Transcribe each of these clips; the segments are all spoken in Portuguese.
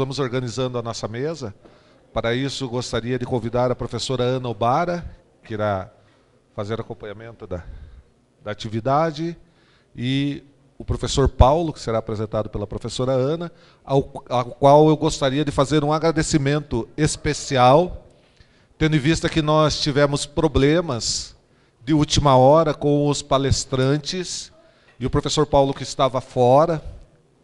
vamos organizando a nossa mesa. Para isso, gostaria de convidar a professora Ana Obara, que irá fazer acompanhamento da atividade, e o professor Paulo, que será apresentado pela professora Ana, ao qual eu gostaria de fazer um agradecimento especial, tendo em vista que nós tivemos problemas de última hora com os palestrantes, e o professor Paulo, que estava fora,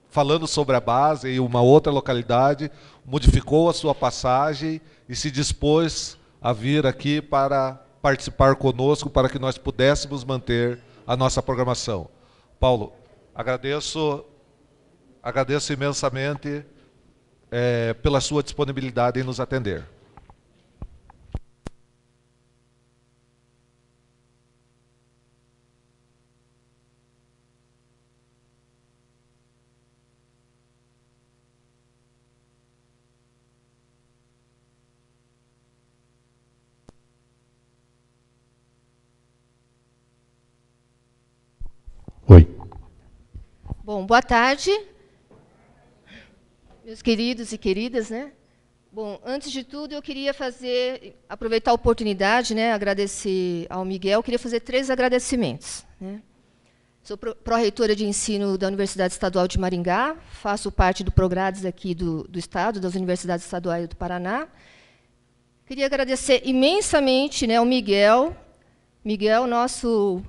falando sobre a base em uma outra localidade, modificou a sua passagem e se dispôs a vir aqui para participar conosco, para que nós pudéssemos manter a nossa programação. Paulo, agradeço imensamente pela sua disponibilidade em nos atender. Oi. Bom, boa tarde, meus queridos e queridas, né? Bom, antes de tudo, eu queria aproveitar a oportunidade, né, agradecer ao Miguel, eu queria fazer 3 agradecimentos, né? Sou pró-reitora de ensino da Universidade Estadual de Maringá, faço parte do Progrades aqui do Estado, das Universidades Estaduais do Paraná. Queria agradecer imensamente, né, ao Miguel, nosso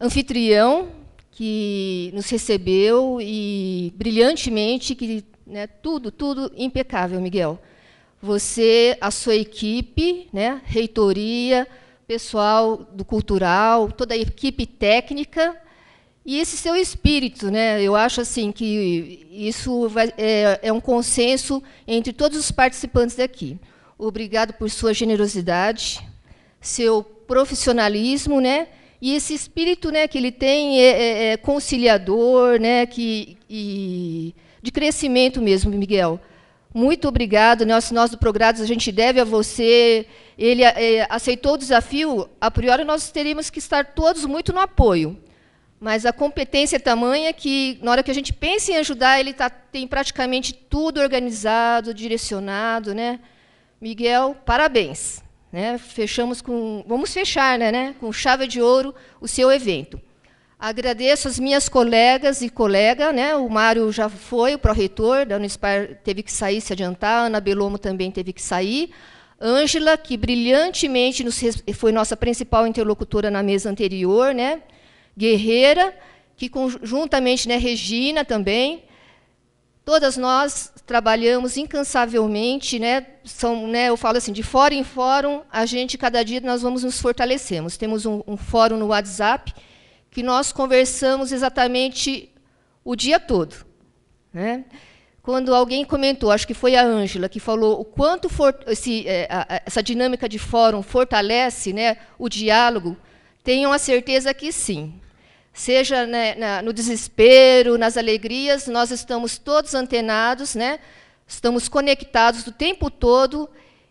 anfitrião, que nos recebeu e brilhantemente, né, tudo impecável, Miguel. Você, a sua equipe, né, reitoria, pessoal do cultural, toda a equipe técnica e esse seu espírito, né? Eu acho assim que isso é um consenso entre todos os participantes daqui. Obrigado por sua generosidade, seu profissionalismo, né? E esse espírito, né, que ele tem conciliador, né, de crescimento mesmo, Miguel. Muito obrigado. Nós do Progrades, a gente deve a você. Ele aceitou o desafio. A priori, nós teríamos que estar todos muito no apoio. Mas a competência é tamanha que, na hora que a gente pensa em ajudar, ele tem praticamente tudo organizado, direcionado, né? Miguel, parabéns. Né, vamos fechar, né, com chave de ouro o seu evento. Agradeço as minhas colegas e colega, né, o Mário já foi, o pró-reitor da Unispar teve que sair, se adiantar, a Ana Belomo também teve que sair, Ângela, que brilhantemente foi nossa principal interlocutora na mesa anterior, né, Guerreira, que conjuntamente, né, Regina também. Todas nós trabalhamos incansavelmente, né? Eu falo assim, de fórum em fórum, a gente, cada dia, nós vamos nos fortalecemos. Temos um fórum no WhatsApp, que nós conversamos exatamente o dia todo. Né? Quando alguém comentou, acho que foi a Ângela, que falou o quanto essa dinâmica de fórum fortalece, né, o diálogo, tenham a certeza que sim. Seja, né, no desespero, nas alegrias, nós estamos todos antenados, né? Estamos conectados o tempo todo,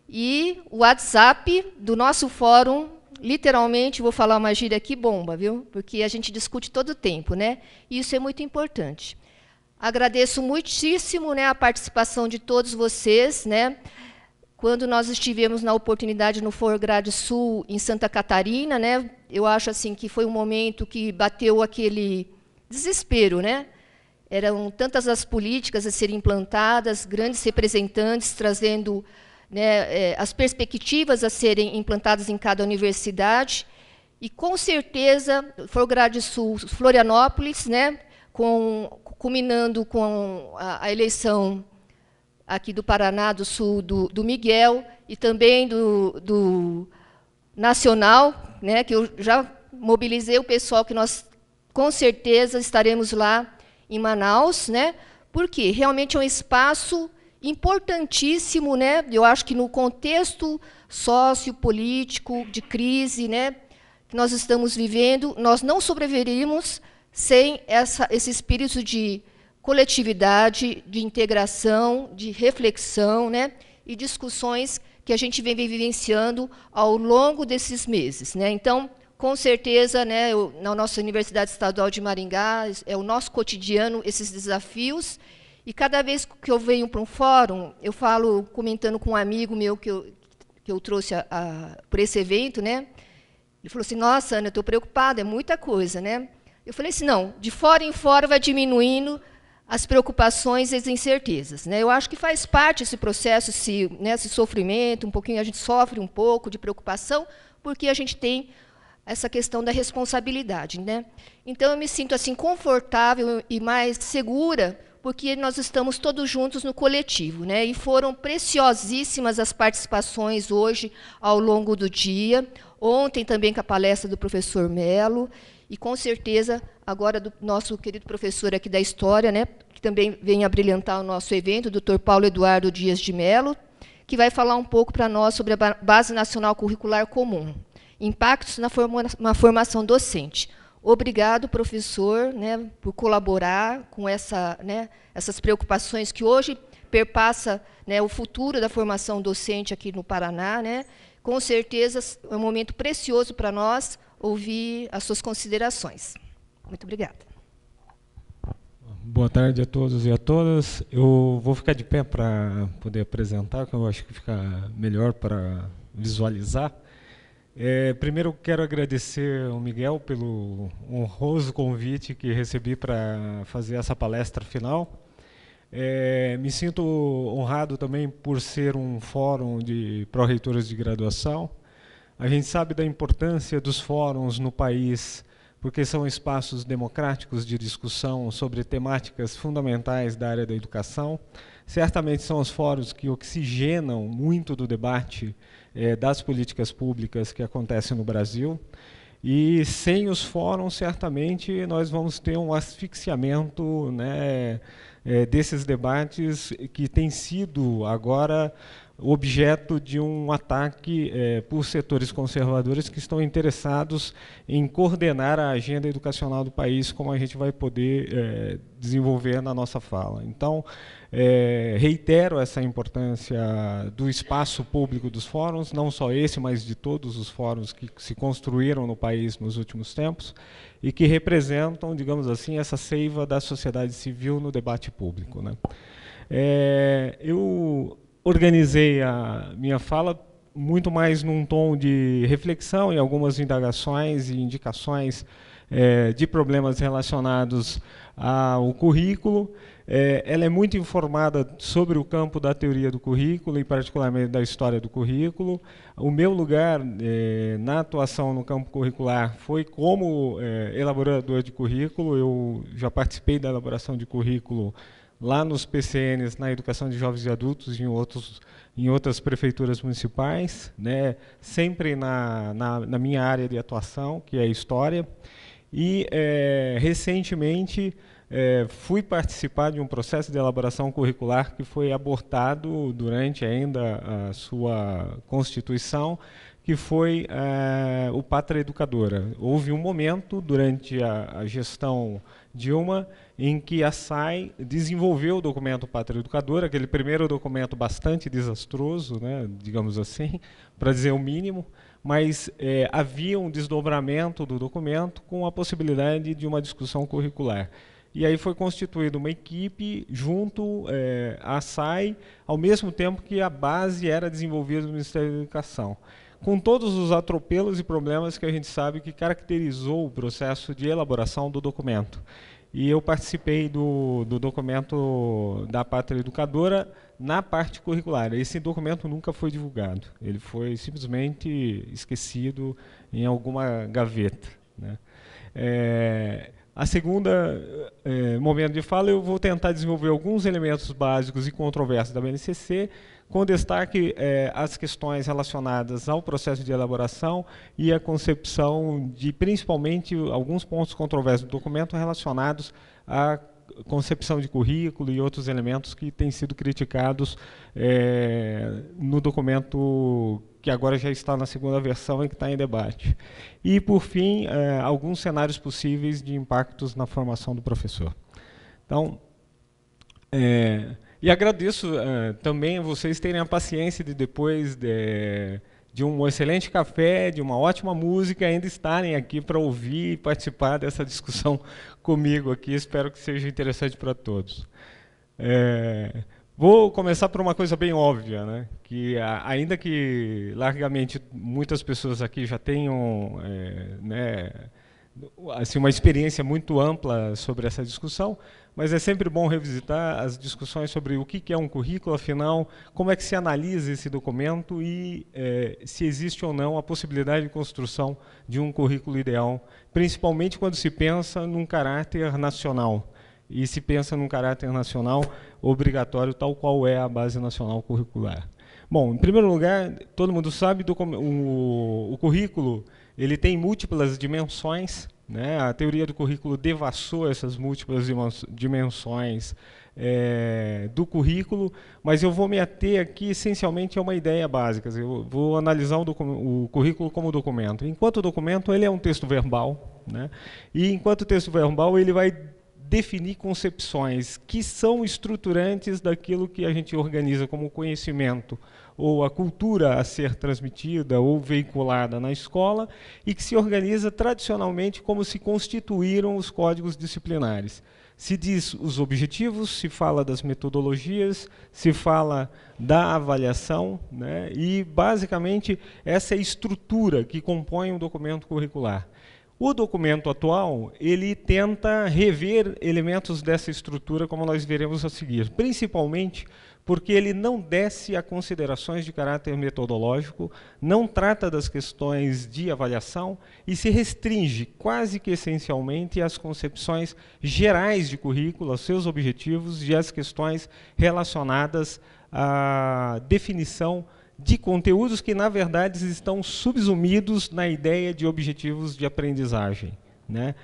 e o WhatsApp do nosso fórum, literalmente, vou falar uma gíria aqui, bomba, viu? Porque a gente discute todo o tempo, né? E isso é muito importante. Agradeço muitíssimo, né, a participação de todos vocês, né? Quando nós estivemos na oportunidade no Progrades Sul, em Santa Catarina, né, eu acho assim que foi um momento que bateu aquele desespero, né? Eram tantas as políticas a serem implantadas, grandes representantes trazendo, né, as perspectivas a serem implantadas em cada universidade, e com certeza Progrades Sul, Florianópolis, né, culminando com a eleição aqui do Paraná, do Sul, do Miguel, e também do Nacional, né, que eu já mobilizei o pessoal, que nós, com certeza, estaremos lá em Manaus, né, porque realmente é um espaço importantíssimo, né, eu acho que no contexto sociopolítico de crise, né, que nós estamos vivendo, nós não sobreviveríamos sem esse espírito de coletividade, de integração, de reflexão, né, e discussões que a gente vem vivenciando ao longo desses meses, né? Então, com certeza, né, na nossa Universidade Estadual de Maringá, é o nosso cotidiano esses desafios, E cada vez que eu venho para um fórum, eu falo, comentando com um amigo meu que eu trouxe por esse evento, né? Ele falou assim, nossa, Ana, eu estou preocupada, é muita coisa, né? Eu falei assim, não, de fora em fora vai diminuindo as preocupações e as incertezas, né? Eu acho que faz parte esse processo, esse sofrimento, um pouquinho, a gente sofre um pouco de preocupação, porque a gente tem essa questão da responsabilidade, né? Então, eu me sinto assim confortável e mais segura, porque nós estamos todos juntos no coletivo, né? E foram preciosíssimas as participações hoje, ao longo do dia. Ontem também com a palestra do professor Melo, e com certeza agora do nosso querido professor aqui da História, né, que também vem abrilhantar o nosso evento, o Dr. Paulo Eduardo Dias de Melo, que vai falar um pouco para nós sobre a Base Nacional Curricular Comum, impactos na formação docente. Obrigado, professor, né, por colaborar com essas preocupações que hoje perpassa, né, o futuro da formação docente aqui no Paraná, né. Com certeza é um momento precioso para nós ouvir as suas considerações. Muito obrigada. Boa tarde a todos e a todas. Eu vou ficar de pé para poder apresentar, que eu acho que fica melhor para visualizar. Primeiro, quero agradecer ao Miguel pelo honroso convite que recebi para fazer essa palestra final. Me sinto honrado também por ser um fórum de pró-reitores de graduação. A gente sabe da importância dos fóruns no país, porque são espaços democráticos de discussão sobre temáticas fundamentais da área da educação. Certamente são os fóruns que oxigenam muito do debate das políticas públicas que acontecem no Brasil. E sem os fóruns, certamente, nós vamos ter um asfixiamento, né, desses debates que tem sido agora objeto de um ataque por setores conservadores que estão interessados em coordenar a agenda educacional do país, como a gente vai poder desenvolver na nossa fala. Então, reitero essa importância do espaço público dos fóruns, não só esse, mas de todos os fóruns que se construíram no país nos últimos tempos e que representam, digamos assim, essa seiva da sociedade civil no debate público, né? Eu organizei a minha fala muito mais num tom de reflexão e algumas indagações e indicações de problemas relacionados ao currículo. Ela é muito informada sobre o campo da teoria do currículo e particularmente da história do currículo. O meu lugar na atuação no campo curricular foi como elaborador de currículo. Eu já participei da elaboração de currículo lá nos PCNs, na educação de jovens e adultos, em outras prefeituras municipais, né, sempre na minha área de atuação, que é a história. E, recentemente, fui participar de um processo de elaboração curricular que foi abortado durante ainda a sua constituição, que foi o Pátria Educadora. Houve um momento durante a gestão Dilma em que a SAI desenvolveu o documento Pátria Educadora, aquele primeiro documento bastante desastroso, né, digamos assim, para dizer o mínimo, mas havia um desdobramento do documento com a possibilidade de uma discussão curricular. E aí foi constituída uma equipe junto à SAI, ao mesmo tempo que a base era desenvolvida no Ministério da Educação, com todos os atropelos e problemas que a gente sabe que caracterizou o processo de elaboração do documento. E eu participei do documento da Pátria Educadora na parte curricular. Esse documento nunca foi divulgado, ele foi simplesmente esquecido em alguma gaveta, né? A segunda momento de fala, eu vou tentar desenvolver alguns elementos básicos e controversos da BNCC, com destaque as questões relacionadas ao processo de elaboração e a concepção de, principalmente, alguns pontos controversos do documento relacionados à concepção de currículo e outros elementos que têm sido criticados no documento que agora já está na segunda versão e que está em debate. E, por fim, alguns cenários possíveis de impactos na formação do professor. Então, e agradeço também a vocês terem a paciência de, depois de um excelente café, de uma ótima música, ainda estarem aqui para ouvir e participar dessa discussão comigo aqui. Espero que seja interessante para todos. Vou começar por uma coisa bem óbvia, né? Que ainda que largamente muitas pessoas aqui já tenham né, assim, uma experiência muito ampla sobre essa discussão, mas é sempre bom revisitar as discussões sobre o que é um currículo, afinal, como é que se analisa esse documento e se existe ou não a possibilidade de construção de um currículo ideal, principalmente quando se pensa num caráter nacional. E se pensa num caráter nacional obrigatório, tal qual é a Base Nacional Curricular. Bom, em primeiro lugar, todo mundo sabe, o currículo ele tem múltiplas dimensões, né? A teoria do currículo devassou essas múltiplas dimensões do currículo, mas eu vou me ater aqui essencialmente a uma ideia básica. Eu vou analisar o currículo como documento. Enquanto documento, ele é um texto verbal, né? E enquanto texto verbal, ele vai definir concepções que são estruturantes daquilo que a gente organiza como conhecimento ou a cultura a ser transmitida ou veiculada na escola e que se organiza tradicionalmente como se constituíram os códigos disciplinares. Se diz os objetivos, se fala das metodologias, se fala da avaliação, né? E basicamente essa é a estrutura que compõe um documento curricular. O documento atual, ele tenta rever elementos dessa estrutura, como nós veremos a seguir, principalmente porque ele não desce a considerações de caráter metodológico, não trata das questões de avaliação e se restringe quase que essencialmente às concepções gerais de currículo, aos seus objetivos e às questões relacionadas à definição de conteúdos que, na verdade, estão subsumidos na ideia de objetivos de aprendizagem, né?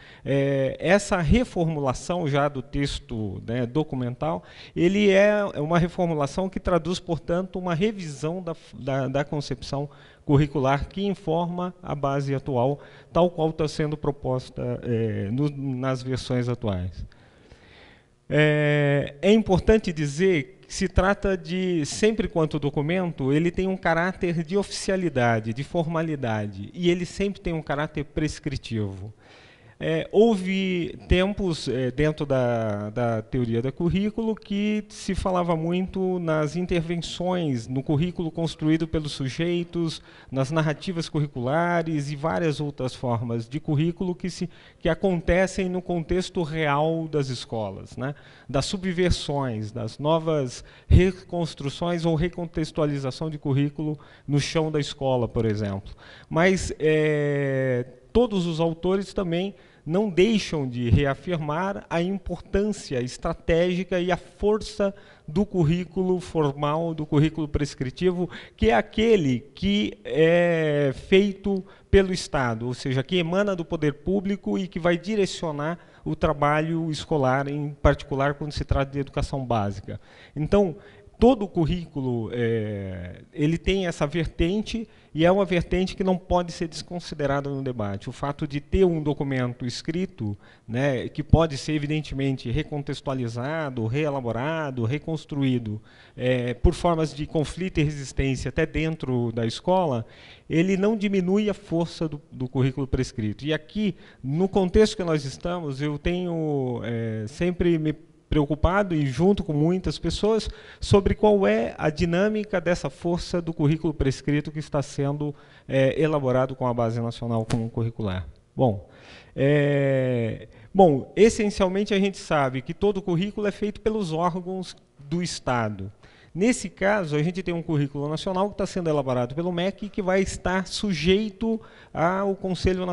Essa reformulação já do texto, né, documental, ele é uma reformulação que traduz, portanto, uma revisão da concepção curricular que informa a base atual, tal qual está sendo proposta nas versões atuais. É importante dizer que se trata de, sempre quanto documento, ele tem um caráter de oficialidade, de formalidade, e ele sempre tem um caráter prescritivo. Houve tempos dentro da teoria do currículo que se falava muito nas intervenções no currículo construído pelos sujeitos, nas narrativas curriculares e várias outras formas de currículo que acontecem no contexto real das escolas, né? Das subversões, das novas reconstruções ou recontextualização de currículo no chão da escola, por exemplo. Mas todos os autores também não deixam de reafirmar a importância estratégica e a força do currículo formal, do currículo prescritivo, que é aquele que é feito pelo Estado, ou seja, que emana do poder público e que vai direcionar o trabalho escolar, em particular quando se trata de educação básica. Então, todo o currículo ele tem essa vertente, e é uma vertente que não pode ser desconsiderada no debate. O fato de ter um documento escrito, né, que pode ser, evidentemente, recontextualizado, reelaborado, reconstruído, por formas de conflito e resistência até dentro da escola, ele não diminui a força do currículo prescrito. E aqui, no contexto que nós estamos, eu tenho sempre me preocupado e junto com muitas pessoas sobre qual é a dinâmica dessa força do currículo prescrito que está sendo elaborado com a Base Nacional Comum Curricular. Bom, essencialmente a gente sabe que todo currículo é feito pelos órgãos do Estado. Nesse caso, a gente tem um currículo nacional que está sendo elaborado pelo MEC e que vai estar sujeito ao Conselho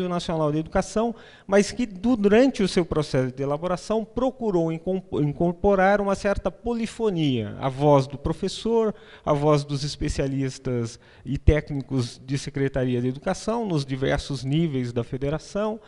Nacional de Educação, mas que, durante o seu processo de elaboração, procurou incorporar uma certa polifonia, a voz do professor, a voz dos especialistas e técnicos de Secretaria de Educação, nos diversos níveis da federação,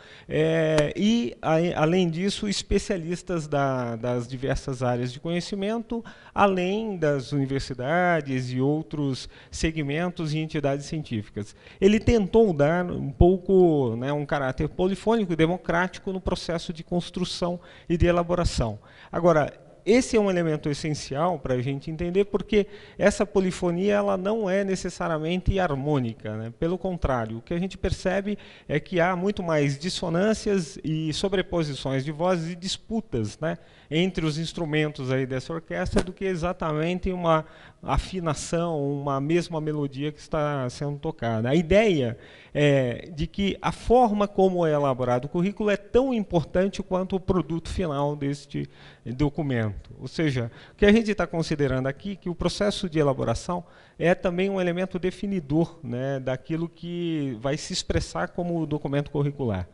e, além disso, especialistas das diversas áreas de conhecimento, além das universidades e outros segmentos e entidades científicas. Ele tentou dar um pouco, né, um caráter polifônico e democrático no processo de construção e de elaboração. Agora, esse é um elemento essencial para a gente entender, porque essa polifonia ela não é necessariamente harmônica, né? Pelo contrário, o que a gente percebe é que há muito mais dissonâncias e sobreposições de vozes e disputas, né, entre os instrumentos aí dessa orquestra do que exatamente uma afinação, uma mesma melodia que está sendo tocada. A ideia é de que a forma como é elaborado o currículo é tão importante quanto o produto final deste documento. Ou seja, o que a gente está considerando aqui, que o processo de elaboração é também um elemento definidor, né, daquilo que vai se expressar como documento curricular.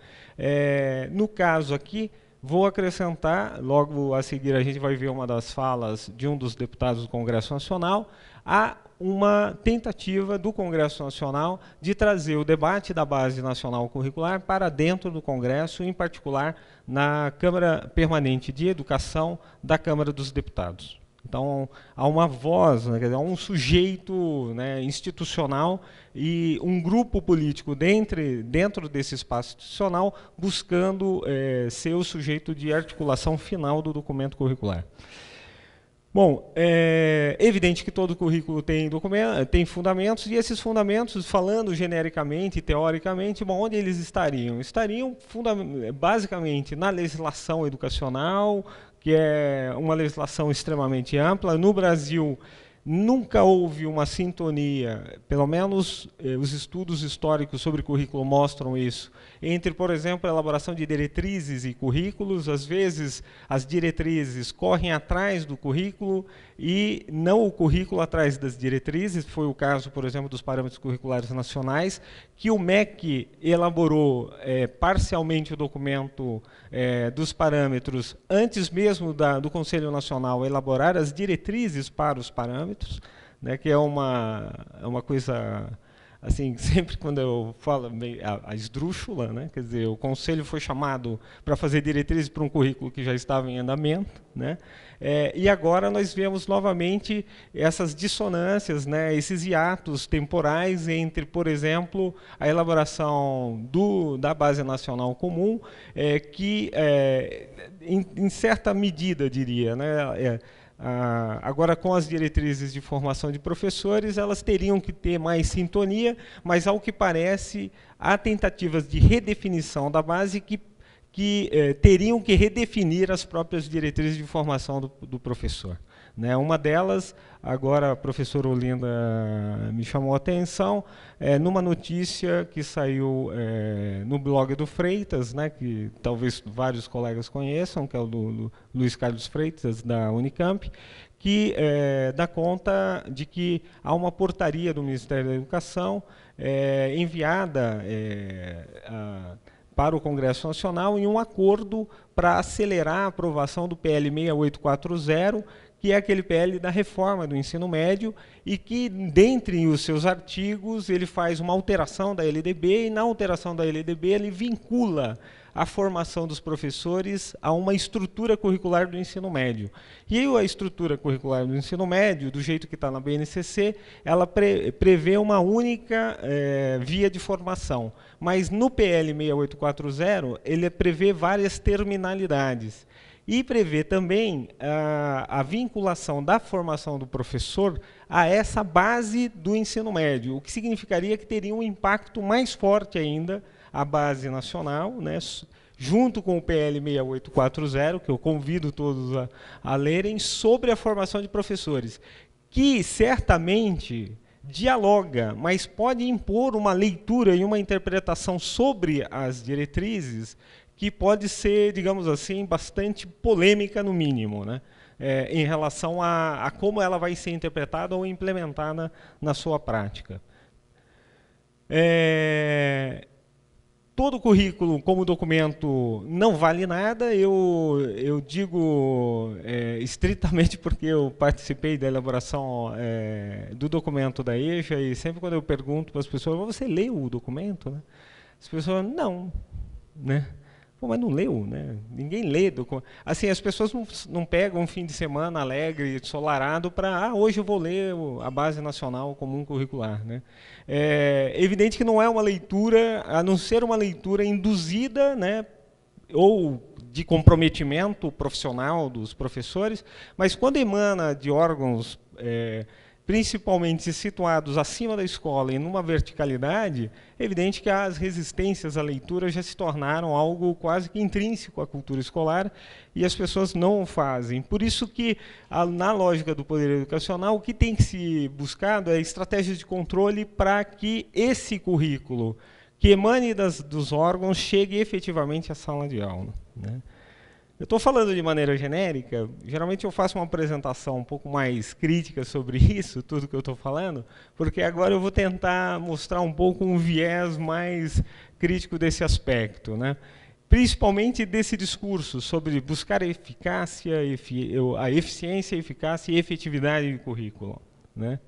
No caso aqui, vou acrescentar, logo a seguir a gente vai ver uma das falas de um dos deputados do Congresso Nacional, há uma tentativa do Congresso Nacional de trazer o debate da Base Nacional Curricular para dentro do Congresso, em particular na Câmara Permanente de Educação da Câmara dos Deputados. Então, há uma voz, né, quer dizer, há um sujeito, né, institucional e um grupo político dentro desse espaço institucional buscando ser o sujeito de articulação final do documento curricular. Bom, é evidente que todo currículo tem fundamentos, e esses fundamentos, falando genericamente e teoricamente, bom, onde eles estariam? Estariam basicamente na legislação educacional, que é uma legislação extremamente ampla. No Brasil, nunca houve uma sintonia, pelo menos os estudos históricos sobre currículo mostram isso, entre, por exemplo, a elaboração de diretrizes e currículos. Às vezes, as diretrizes correm atrás do currículo e não o currículo atrás das diretrizes. Foi o caso, por exemplo, dos parâmetros curriculares nacionais, que o MEC elaborou parcialmente o documento dos parâmetros antes mesmo do Conselho Nacional elaborar as diretrizes para os parâmetros, né, que é uma coisa, assim, sempre quando eu falo a esdrúxula, né, quer dizer, o Conselho foi chamado para fazer diretrizes para um currículo que já estava em andamento, né, e agora nós vemos novamente essas dissonâncias, né, esses hiatos temporais entre, por exemplo, a elaboração da Base Nacional Comum, que, em certa medida, diria, né, agora, com as diretrizes de formação de professores, elas teriam que ter mais sintonia, mas, ao que parece, há tentativas de redefinição da base que teriam que redefinir as próprias diretrizes de formação do professor. Né? Uma delas, agora a professora Olinda me chamou a atenção, numa notícia que saiu no blog do Freitas, né, que talvez vários colegas conheçam, que é o do Luiz Carlos Freitas, da Unicamp, que dá conta de que há uma portaria do Ministério da Educação enviada para o Congresso Nacional em um acordo para acelerar a aprovação do PL 6840, que é aquele PL da reforma do ensino médio, e que, dentre os seus artigos, ele faz uma alteração da LDB, e na alteração da LDB ele vincula a formação dos professores a uma estrutura curricular do ensino médio. E a estrutura curricular do ensino médio, do jeito que está na BNCC, ela prevê uma única via de formação. Mas no PL 6840, ele prevê várias terminalidades. E prevê também a vinculação da formação do professor a essa base do ensino médio, o que significaria que teria um impacto mais forte ainda a base nacional, né, junto com o PL 6840, que eu convido todos a lerem, sobre a formação de professores, que certamente dialoga, mas pode impor uma leitura e uma interpretação sobre as diretrizes que pode ser, digamos assim, bastante polêmica, no mínimo, né, em relação a como ela vai ser interpretada ou implementada na sua prática. Todo currículo como documento não vale nada. Eu digo estritamente porque eu participei da elaboração do documento da EJA, e sempre quando eu pergunto para as pessoas, você leu o documento? Né? As pessoas, não. Né? Pô, mas não leu, né? Ninguém lê. Assim, as pessoas não pegam um fim de semana alegre, ensolarado, para hoje eu vou ler a Base Nacional Comum Curricular. Né? É evidente que não é uma leitura, a não ser uma leitura induzida, né, ou de comprometimento profissional dos professores, mas quando emana de órgãos principalmente situados acima da escola e numa verticalidade, é evidente que as resistências à leitura já se tornaram algo quase que intrínseco à cultura escolar e as pessoas não o fazem. Por isso que, na lógica do poder educacional, o que tem que se buscado é estratégias de controle para que esse currículo que emane dos órgãos chegue efetivamente à sala de aula, né? Eu estou falando de maneira genérica, geralmente eu faço uma apresentação um pouco mais crítica sobre isso, tudo que eu estou falando, porque agora eu vou tentar mostrar um pouco um viés mais crítico desse aspecto, né? Principalmente desse discurso sobre buscar a eficácia, a eficiência, eficácia e efetividade do currículo, né?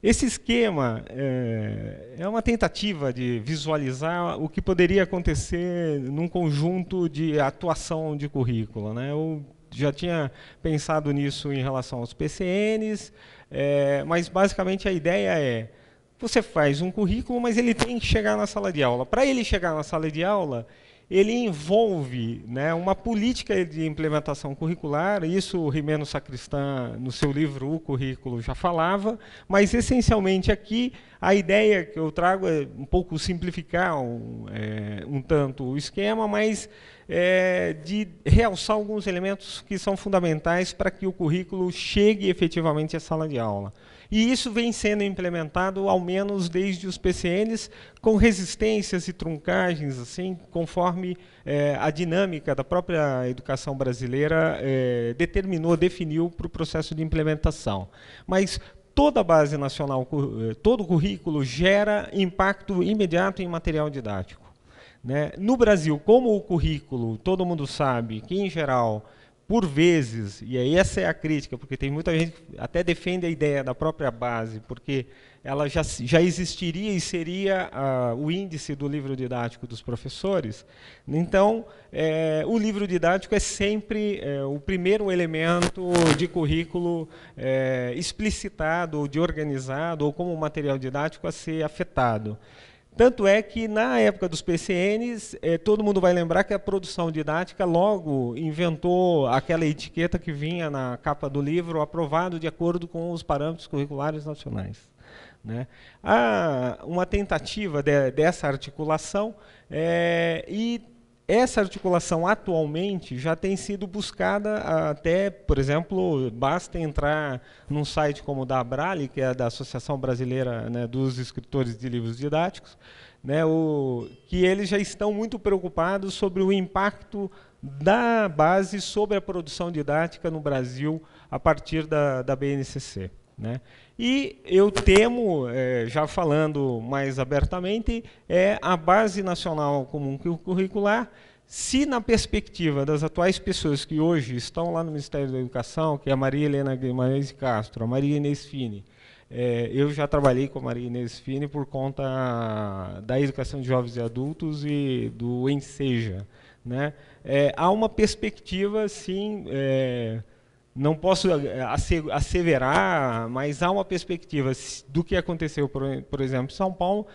Esse esquema é uma tentativa de visualizar o que poderia acontecer num conjunto de atuação de currículo, né? Eu já tinha pensado nisso em relação aos PCNs, mas basicamente a ideia é, você faz um currículo, mas ele tem que chegar na sala de aula. Para ele chegar na sala de aula, ele envolve, né, uma política de implementação curricular, isso o Rimeno Sacristã, no seu livro O Currículo, já falava, mas, essencialmente, aqui, a ideia que eu trago é um pouco simplificar um tanto o esquema, mas de realçar alguns elementos que são fundamentais para que o currículo chegue efetivamente à sala de aula. E isso vem sendo implementado, ao menos desde os PCNs, com resistências e truncagens, assim, conforme a dinâmica da própria educação brasileira definiu para o processo de implementação. Mas toda a base nacional, todo o currículo gera impacto imediato em material didático, né? No Brasil, como o currículo, todo mundo sabe que, em geral, por vezes, e aí essa é a crítica, porque tem muita gente que até defende a ideia da própria base, porque ela já existiria e seria o índice do livro didático dos professores. Então, o livro didático é sempre o primeiro elemento de currículo explicitado, ou de organizado, ou como material didático a ser afetado. Tanto é que, na época dos PCNs, todo mundo vai lembrar que a produção didática logo inventou aquela etiqueta que vinha na capa do livro, aprovado de acordo com os parâmetros curriculares nacionais, né? Há uma tentativa dessa articulação, e essa articulação atualmente já tem sido buscada até, por exemplo, basta entrar num site como o da Abrale, que é da Associação Brasileira, né, dos Escritores de Livros Didáticos, né, que eles já estão muito preocupados sobre o impacto da base sobre a produção didática no Brasil a partir da BNCC, né? E eu temo, já falando mais abertamente, a Base Nacional Comum Curricular, se na perspectiva das atuais pessoas que hoje estão lá no Ministério da Educação, que é a Maria Helena Guimarães de Castro, a Maria Inês Fini, eu já trabalhei com a Maria Inês Fini por conta da educação de jovens e adultos e do Enseja, né? Há uma perspectiva, sim, não posso asseverar, mas há uma perspectiva do que aconteceu, por exemplo, em São Paulo,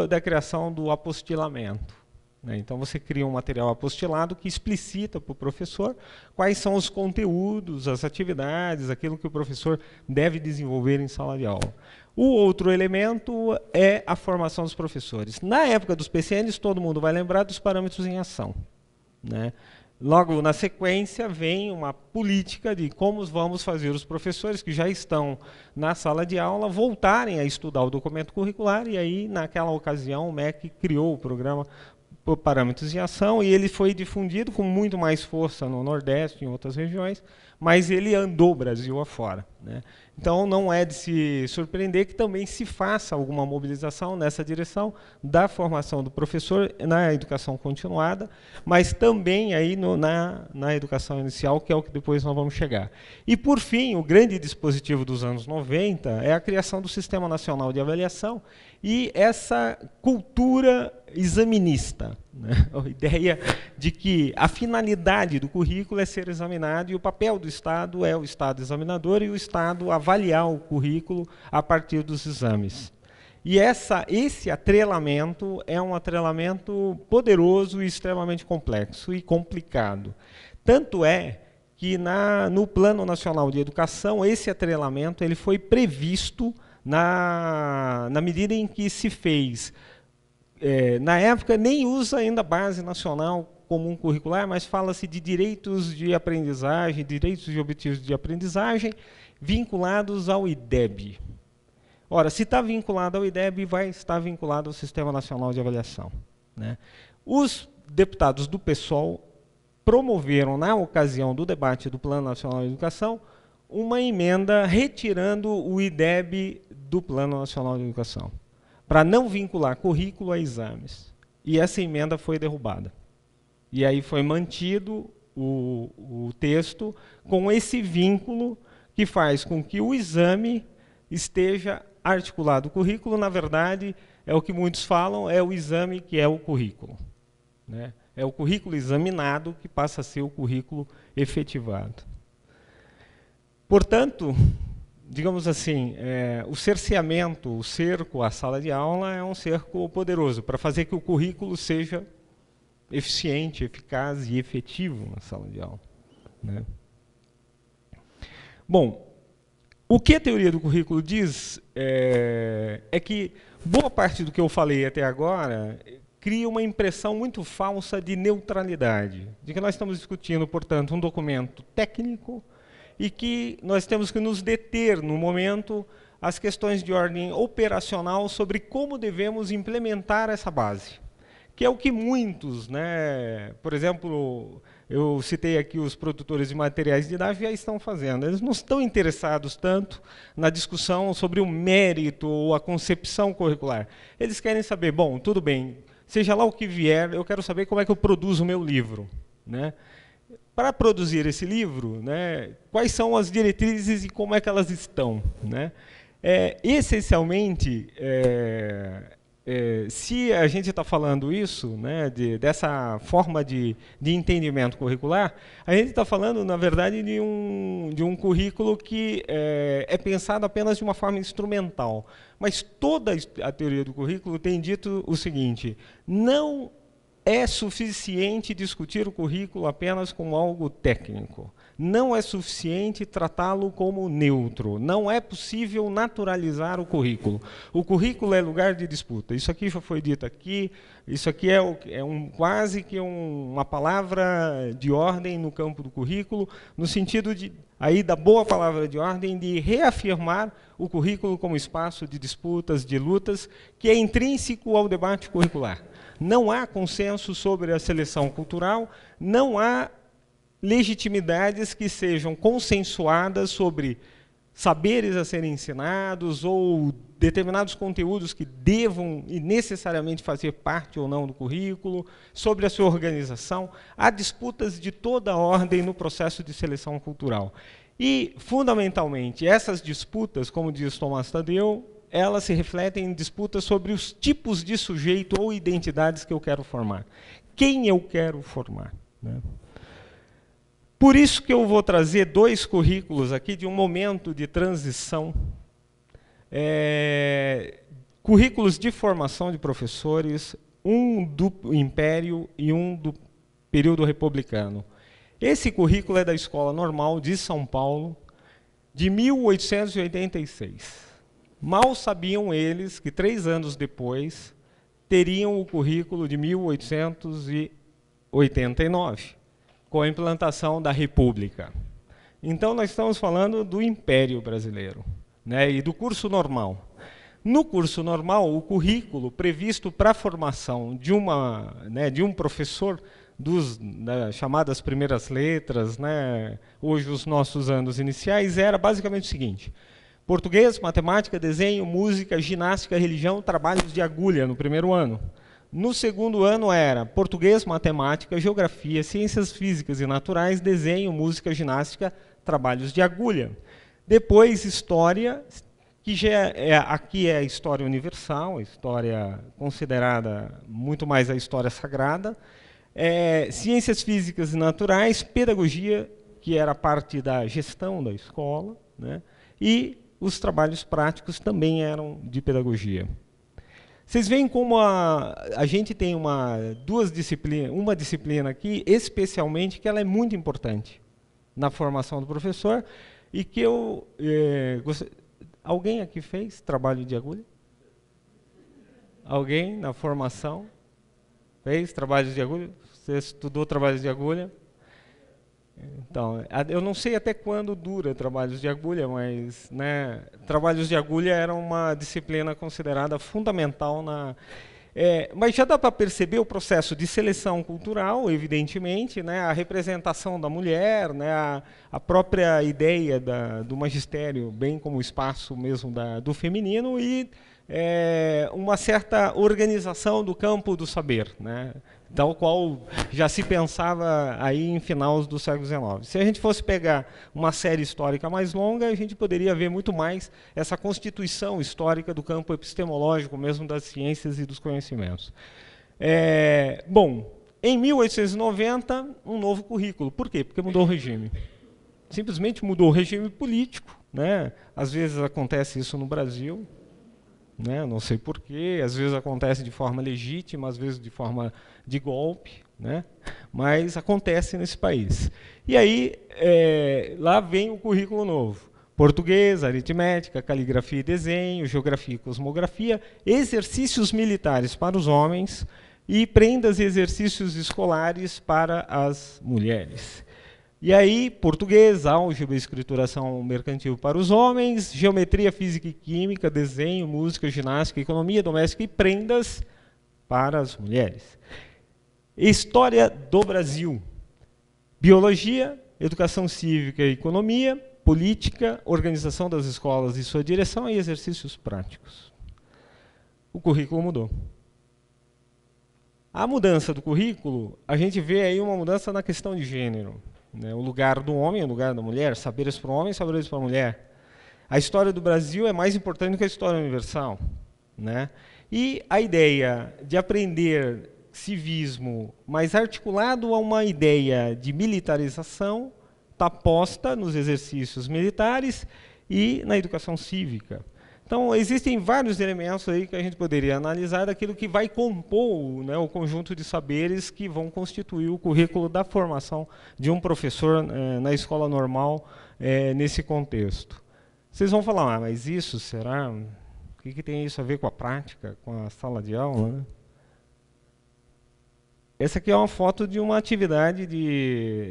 da criação do apostilamento, né? Então, você cria um material apostilado que explicita para o professor quais são os conteúdos, as atividades, aquilo que o professor deve desenvolver em sala de aula. O outro elemento é a formação dos professores. Na época dos PCNs, todo mundo vai lembrar dos parâmetros em ação, né? Logo na sequência vem uma política de como vamos fazer os professores que já estão na sala de aula voltarem a estudar o documento curricular, e aí, naquela ocasião, o MEC criou o programa por Parâmetros em Ação, e ele foi difundido com muito mais força no Nordeste e em outras regiões, mas ele andou o Brasil afora, né? Então, não é de se surpreender que também se faça alguma mobilização nessa direção da formação do professor na educação continuada, mas também aí na educação inicial, que é o que depois nós vamos chegar. E, por fim, o grande dispositivo dos anos 90 é a criação do Sistema Nacional de Avaliação e essa cultura examinista, né? A ideia de que a finalidade do currículo é ser examinado e o papel do Estado é o Estado examinador e o Estado avaliar o currículo a partir dos exames. E esse atrelamento é um atrelamento poderoso e extremamente complexo e complicado. Tanto é que no Plano Nacional de Educação, esse atrelamento ele foi previsto na medida em que se fez. Na época, nem usa ainda a Base Nacional Comum Curricular, mas fala-se de direitos de aprendizagem, direitos e objetivos de aprendizagem vinculados ao IDEB. Ora, se está vinculado ao IDEB, vai estar vinculado ao Sistema Nacional de Avaliação, né? Os deputados do PSOL promoveram, na ocasião do debate do Plano Nacional de Educação, uma emenda retirando o IDEB do Plano Nacional de Educação, para não vincular currículo a exames. E essa emenda foi derrubada. E aí foi mantido o texto com esse vínculo que faz com que o exame esteja articulado. O currículo, na verdade, é o que muitos falam, é o exame que é o currículo, né? É o currículo examinado que passa a ser o currículo efetivado. Portanto, digamos assim, o cerceamento, o cerco à sala de aula é um cerco poderoso para fazer que o currículo seja eficiente, eficaz e efetivo na sala de aula, né? Bom, o que a teoria do currículo diz é que boa parte do que eu falei até agora cria uma impressão muito falsa de neutralidade, de que nós estamos discutindo, portanto, um documento técnico e que nós temos que nos deter, no momento, as questões de ordem operacional sobre como devemos implementar essa base, que é o que muitos, né, por exemplo, eu citei aqui os produtores de materiais didáticos, já estão fazendo. Eles não estão interessados tanto na discussão sobre o mérito ou a concepção curricular. Eles querem saber, bom, tudo bem, seja lá o que vier, eu quero saber como é que eu produzo o meu livro, né? Para produzir esse livro, né, quais são as diretrizes e como é que elas estão, né? Essencialmente, se a gente está falando isso, né, dessa forma de entendimento curricular, a gente está falando, na verdade, de um currículo que é pensado apenas de uma forma instrumental. Mas toda a teoria do currículo tem dito o seguinte: não é suficiente discutir o currículo apenas como algo técnico. Não é suficiente tratá-lo como neutro. Não é possível naturalizar o currículo. O currículo é lugar de disputa. Isso aqui já foi dito aqui. Isso aqui quase que uma palavra de ordem no campo do currículo, no sentido da boa palavra de ordem de reafirmar o currículo como espaço de disputas, de lutas, que é intrínseco ao debate curricular. Não há consenso sobre a seleção cultural, não há legitimidades que sejam consensuadas sobre saberes a serem ensinados ou determinados conteúdos que devam e necessariamente fazer parte ou não do currículo, sobre a sua organização. Há disputas de toda ordem no processo de seleção cultural. E, fundamentalmente, essas disputas, como diz Tomás Tadeu, elas se refletem em disputas sobre os tipos de sujeito ou identidades que eu quero formar. Quem eu quero formar, né? Por isso que eu vou trazer dois currículos aqui de um momento de transição, currículos de formação de professores, um do Império e um do período republicano. Esse currículo é da Escola Normal de São Paulo, de 1886. Mal sabiam eles que 3 anos depois teriam o currículo de 1889, com a implantação da República. Então, nós estamos falando do Império Brasileiro, né, e do curso normal. No curso normal, o currículo previsto para a formação de um professor das chamadas primeiras letras, né, hoje os nossos anos iniciais, era basicamente o seguinte: português, matemática, desenho, música, ginástica, religião, trabalhos de agulha no primeiro ano. No segundo ano era português, matemática, geografia, ciências físicas e naturais, desenho, música, ginástica, trabalhos de agulha. Depois, história, que aqui é a história universal, a história considerada muito mais a história sagrada, ciências físicas e naturais, pedagogia, que era parte da gestão da escola, né, e os trabalhos práticos também eram de pedagogia. Vocês veem como a gente tem uma disciplina aqui, especialmente, que ela é muito importante, na formação do professor, e que eu alguém aqui fez trabalho de agulha? Alguém na formação fez trabalho de agulha? Você estudou trabalhos de agulha? Então, eu não sei até quando dura trabalhos de agulha, mas, né, trabalhos de agulha era uma disciplina considerada fundamental na... mas já dá para perceber o processo de seleção cultural, evidentemente, né, a representação da mulher, né, a própria ideia do magistério, bem como o espaço mesmo do feminino, e uma certa organização do campo do saber, né, tal qual já se pensava aí em finais do século XIX. Se a gente fosse pegar uma série histórica mais longa, a gente poderia ver muito mais essa constituição histórica do campo epistemológico, mesmo das ciências e dos conhecimentos. Bom, em 1890, um novo currículo. Por quê? Porque mudou o regime. Simplesmente mudou o regime político, né? Às vezes acontece isso no Brasil, né? Não sei porquê, às vezes acontece de forma legítima, às vezes de forma de golpe, né? Mas acontece nesse país. E aí, lá vem o currículo novo. Português, aritmética, caligrafia e desenho, geografia e cosmografia, exercícios militares para os homens e prendas e exercícios escolares para as mulheres. E aí, português, álgebra e escrituração mercantil para os homens, geometria, física e química, desenho, música, ginástica, economia doméstica e prendas para as mulheres. História do Brasil. Biologia, educação cívica e economia, política, organização das escolas e sua direção e exercícios práticos. O currículo mudou. A mudança do currículo, a gente vê aí uma mudança na questão de gênero. Né, o lugar do homem, o lugar da mulher, saberes para o homem, saberes para a mulher. A história do Brasil é mais importante do que a história universal. Né? E a ideia de aprender civismo, mas articulado a uma ideia de militarização, está posta nos exercícios militares e na educação cívica. Então, existem vários elementos aí que a gente poderia analisar daquilo que vai compor, né, o conjunto de saberes que vão constituir o currículo da formação de um professor na escola normal nesse contexto. Vocês vão falar, mas isso será? O que tem isso a ver com a prática, com a sala de aula? Né? Essa aqui é uma foto de uma atividade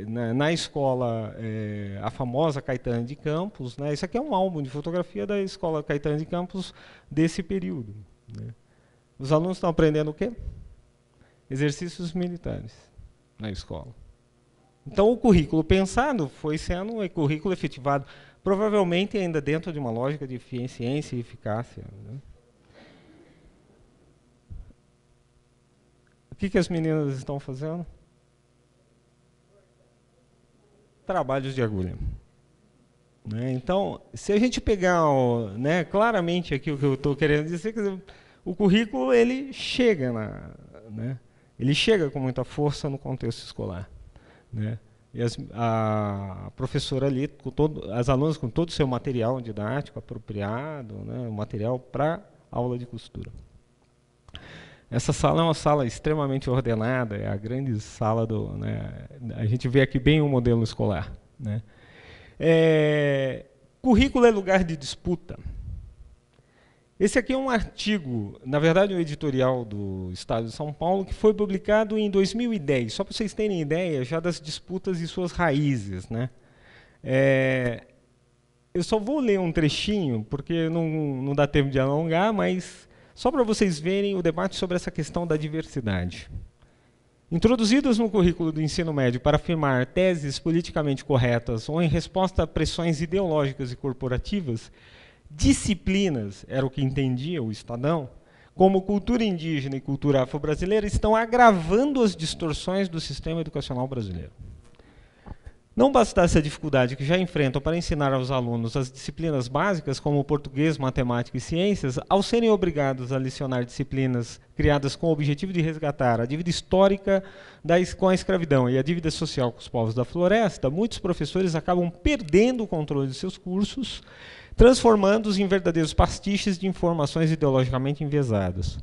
na escola, a famosa Caetano de Campos. Né? Isso aqui é um álbum de fotografia da escola Caetano de Campos desse período. Né? Os alunos estão aprendendo o quê? Exercícios militares na escola. Então, o currículo pensado foi sendo um currículo efetivado, provavelmente ainda dentro de uma lógica de eficiência e eficácia. Né? O que as meninas estão fazendo? Trabalhos de agulha. Né? Então, se a gente pegar claramente aqui o que eu estou querendo dizer, quer dizer, o currículo ele chega, ele chega com muita força no contexto escolar. Né? E a professora ali, as alunas com todo o seu material didático apropriado, né? Material para aula de costura. Essa sala é uma sala extremamente ordenada, é a grande sala a gente vê aqui bem o modelo escolar. Né? Currículo é lugar de disputa. Esse aqui é um artigo, na verdade um editorial do Estado de São Paulo, que foi publicado em 2010, só para vocês terem ideia já das disputas e suas raízes. Né? Eu só vou ler um trechinho, porque não dá tempo de alongar, mas só para vocês verem o debate sobre essa questão da diversidade. Introduzidas no currículo do ensino médio para afirmar teses politicamente corretas ou em resposta a pressões ideológicas e corporativas, disciplinas, era o que entendia o Estadão, como cultura indígena e cultura afro-brasileira, estão agravando as distorções do sistema educacional brasileiro. Não bastasse a dificuldade que já enfrentam para ensinar aos alunos as disciplinas básicas, como português, matemática e ciências, ao serem obrigados a lecionar disciplinas criadas com o objetivo de resgatar a dívida histórica com a escravidão e a dívida social com os povos da floresta, muitos professores acabam perdendo o controle de seus cursos, transformando-os em verdadeiros pastiches de informações ideologicamente enviesadas.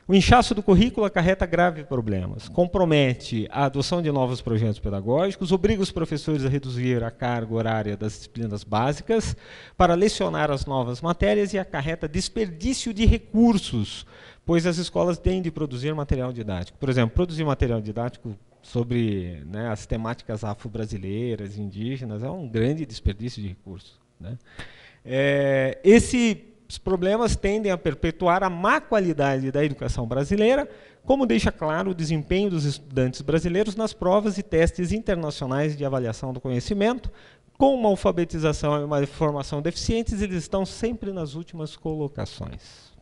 O inchaço do currículo acarreta graves problemas, compromete a adoção de novos projetos pedagógicos, obriga os professores a reduzir a carga horária das disciplinas básicas para lecionar as novas matérias e acarreta desperdício de recursos, pois as escolas têm de produzir material didático. Por exemplo, produzir material didático sobre, né, as temáticas afro-brasileiras, indígenas, é um grande desperdício de recursos, né? Esses problemas tendem a perpetuar a má qualidade da educação brasileira, como deixa claro o desempenho dos estudantes brasileiros nas provas e testes internacionais de avaliação do conhecimento. Com uma alfabetização e uma formação deficientes, eles estão sempre nas últimas colocações.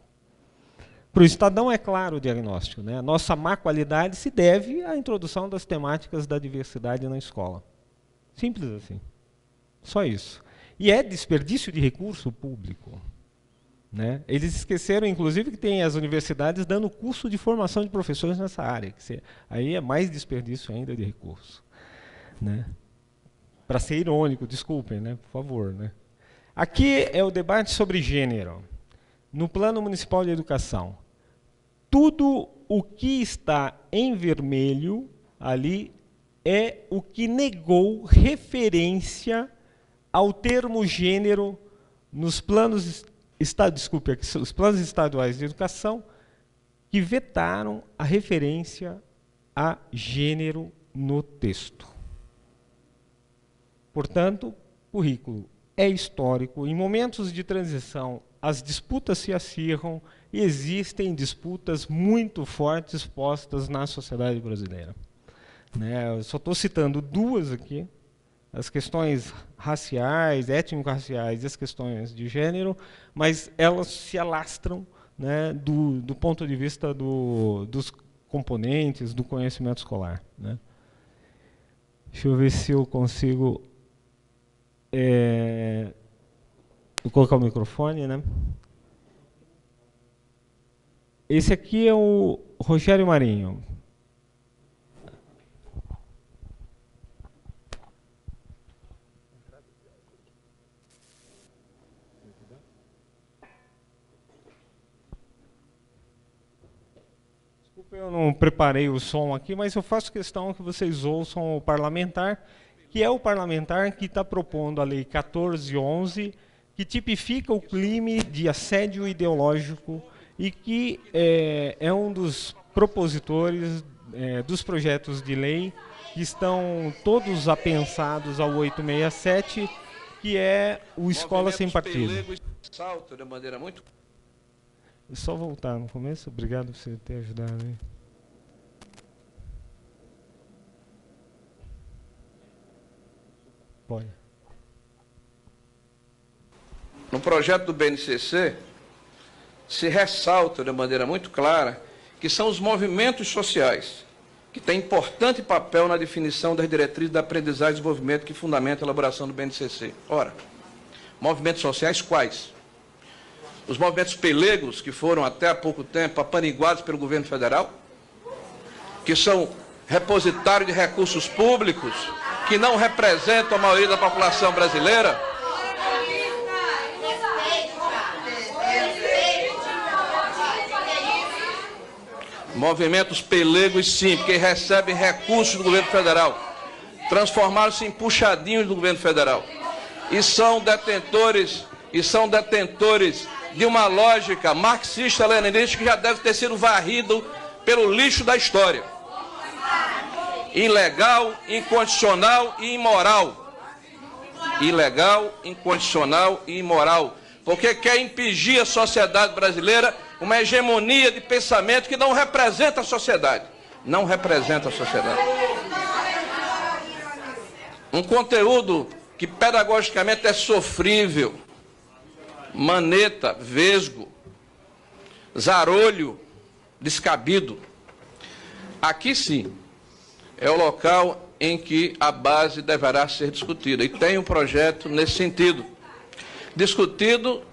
Para o Estadão é claro o diagnóstico, né? A nossa má qualidade se deve à introdução das temáticas da diversidade na escola. Simples assim. Só isso. E é desperdício de recurso público, né? Eles esqueceram, inclusive, que tem as universidades dando curso de formação de professores nessa área. Aí é mais desperdício ainda de recurso, né? Para ser irônico, desculpem, né? Por favor, né? Aqui é o debate sobre gênero. No Plano Municipal de Educação, tudo o que está em vermelho ali é o que negou referência ao termo gênero nos planos, os planos estaduais de educação, que vetaram a referência a gênero no texto. Portanto, o currículo é histórico. Em momentos de transição, as disputas se acirram e existem disputas muito fortes postas na sociedade brasileira, né? Eu só estou citando duas aqui, as questões raciais, étnico-raciais e as questões de gênero, mas elas se alastram, né, do ponto de vista dos componentes do conhecimento escolar, né? Deixa eu ver se eu consigo vou colocar o microfone, né? Esse aqui é o Rogério Marinho. Desculpa, eu não preparei o som aqui, mas eu faço questão que vocês ouçam o parlamentar, que é o parlamentar que está propondo a Lei 1411, que tipifica o crime de assédio ideológico e que é um dos propositores dos projetos de lei que estão todos apensados ao 867, que é o Escola Sem Partido. Salto de maneira muito... É só voltar no começo. Obrigado por você ter ajudado aí. Pode. No projeto do BNCC, se ressalta de maneira muito clara que são os movimentos sociais que têm importante papel na definição das diretrizes da aprendizagem e desenvolvimento que fundamenta a elaboração do BNCC. Ora, movimentos sociais quais? Os movimentos pelegos, que foram até há pouco tempo apaniguados pelo governo federal, que são repositário de recursos públicos, que não representam a maioria da população brasileira. Movimentos pelegos, sim, porque recebem recursos do governo federal, transformaram-se em puxadinhos do governo federal e são detentores de uma lógica marxista-leninista que já deve ter sido varrido pelo lixo da história. Ilegal, incondicional e imoral. Ilegal, incondicional e imoral. Porque quer impingir a sociedade brasileira uma hegemonia de pensamento que não representa a sociedade. Não representa a sociedade. Um conteúdo que pedagogicamente é sofrível, maneta, vesgo, zarolho, descabido. Aqui sim é o local em que a base deverá ser discutida. E tem um projeto nesse sentido. Discutido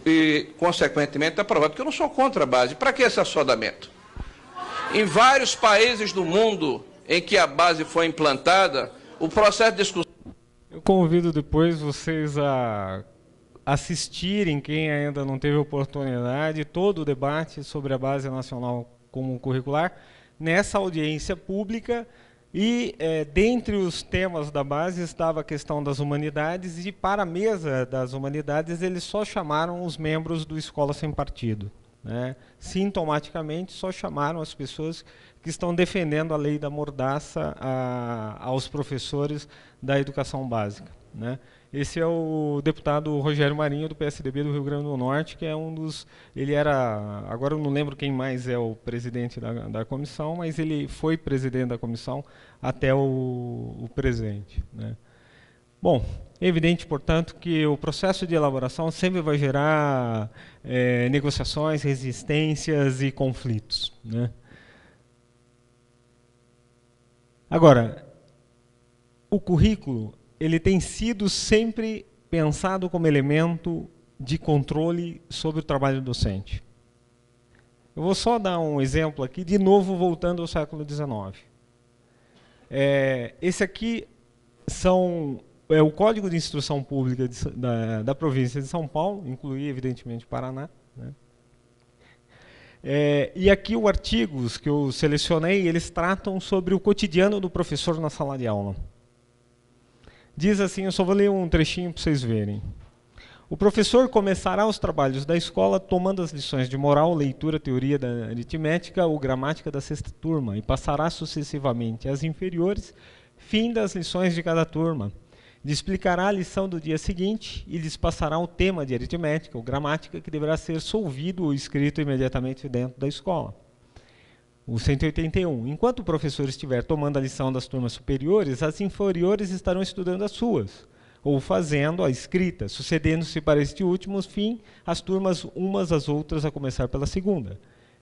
e consequentemente, aprovado. Porque eu não sou contra a base. Para que esse assodamento? Em vários países do mundo em que a base foi implantada, o processo de discussão... Eu convido depois vocês a assistirem, quem ainda não teve oportunidade, todo o debate sobre a Base Nacional Comum Curricular nessa audiência pública. E, dentre os temas da base, estava a questão das humanidades, e para a mesa das humanidades eles só chamaram os membros do Escola Sem Partido, né? Sintomaticamente, só chamaram as pessoas que estão defendendo a lei da mordaça aos professores da educação básica, né? Esse é o deputado Rogério Marinho, do PSDB do Rio Grande do Norte, que é um dos... Ele era... Agora eu não lembro quem mais é o presidente da comissão, mas ele foi presidente da comissão até o presente, né? Bom, é evidente, portanto, que o processo de elaboração sempre vai gerar negociações, resistências e conflitos, né? Agora, o currículo ele tem sido sempre pensado como elemento de controle sobre o trabalho docente. Eu vou só dar um exemplo aqui, de novo voltando ao século XIX. Esse aqui é o Código de Instrução Pública da província de São Paulo, inclui evidentemente Paraná, né? E aqui os artigos que eu selecionei, eles tratam sobre o cotidiano do professor na sala de aula. Diz assim, eu só vou ler um trechinho para vocês verem. O professor começará os trabalhos da escola tomando as lições de moral, leitura, teoria da aritmética ou gramática da sexta turma e passará sucessivamente às inferiores, fim das lições de cada turma. Lhe explicará a lição do dia seguinte e lhes passará o tema de aritmética ou gramática que deverá ser solvido ou escrito imediatamente dentro da escola. O 181. Enquanto o professor estiver tomando a lição das turmas superiores, as inferiores estarão estudando as suas, ou fazendo a escrita, sucedendo-se para este último fim as turmas umas às outras, a começar pela segunda.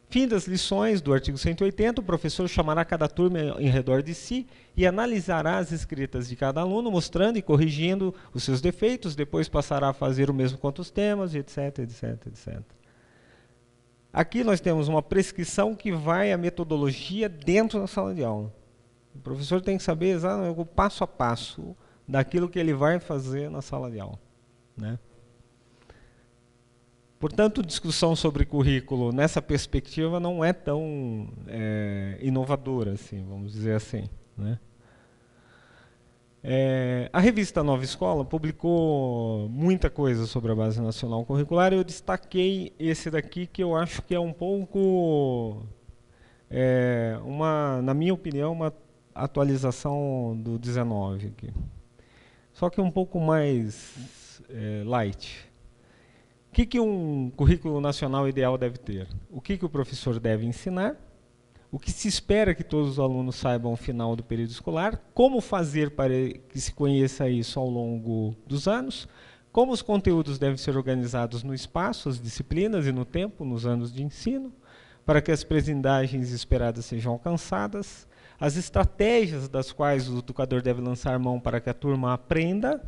Fim das lições do artigo 180, o professor chamará cada turma em redor de si e analisará as escritas de cada aluno, mostrando e corrigindo os seus defeitos, depois passará a fazer o mesmo quanto os temas, etc, etc, etc. Aqui nós temos uma prescrição que vai a metodologia dentro da sala de aula. O professor tem que saber exatamente o passo a passo daquilo que ele vai fazer na sala de aula, né? Portanto, discussão sobre currículo nessa perspectiva não é tão inovadora, assim, vamos dizer assim, né? A revista Nova Escola publicou muita coisa sobre a Base Nacional Curricular e eu destaquei esse daqui que eu acho que é um pouco, na minha opinião, uma atualização do 19 aqui. Só que um pouco mais light. O que um currículo nacional ideal deve ter? O que o professor deve ensinar? O que se espera que todos os alunos saibam ao final do período escolar? Como fazer para que se conheça isso ao longo dos anos? Como os conteúdos devem ser organizados no espaço, as disciplinas e no tempo, nos anos de ensino, para que as aprendizagens esperadas sejam alcançadas? As estratégias das quais o educador deve lançar mão para que a turma aprenda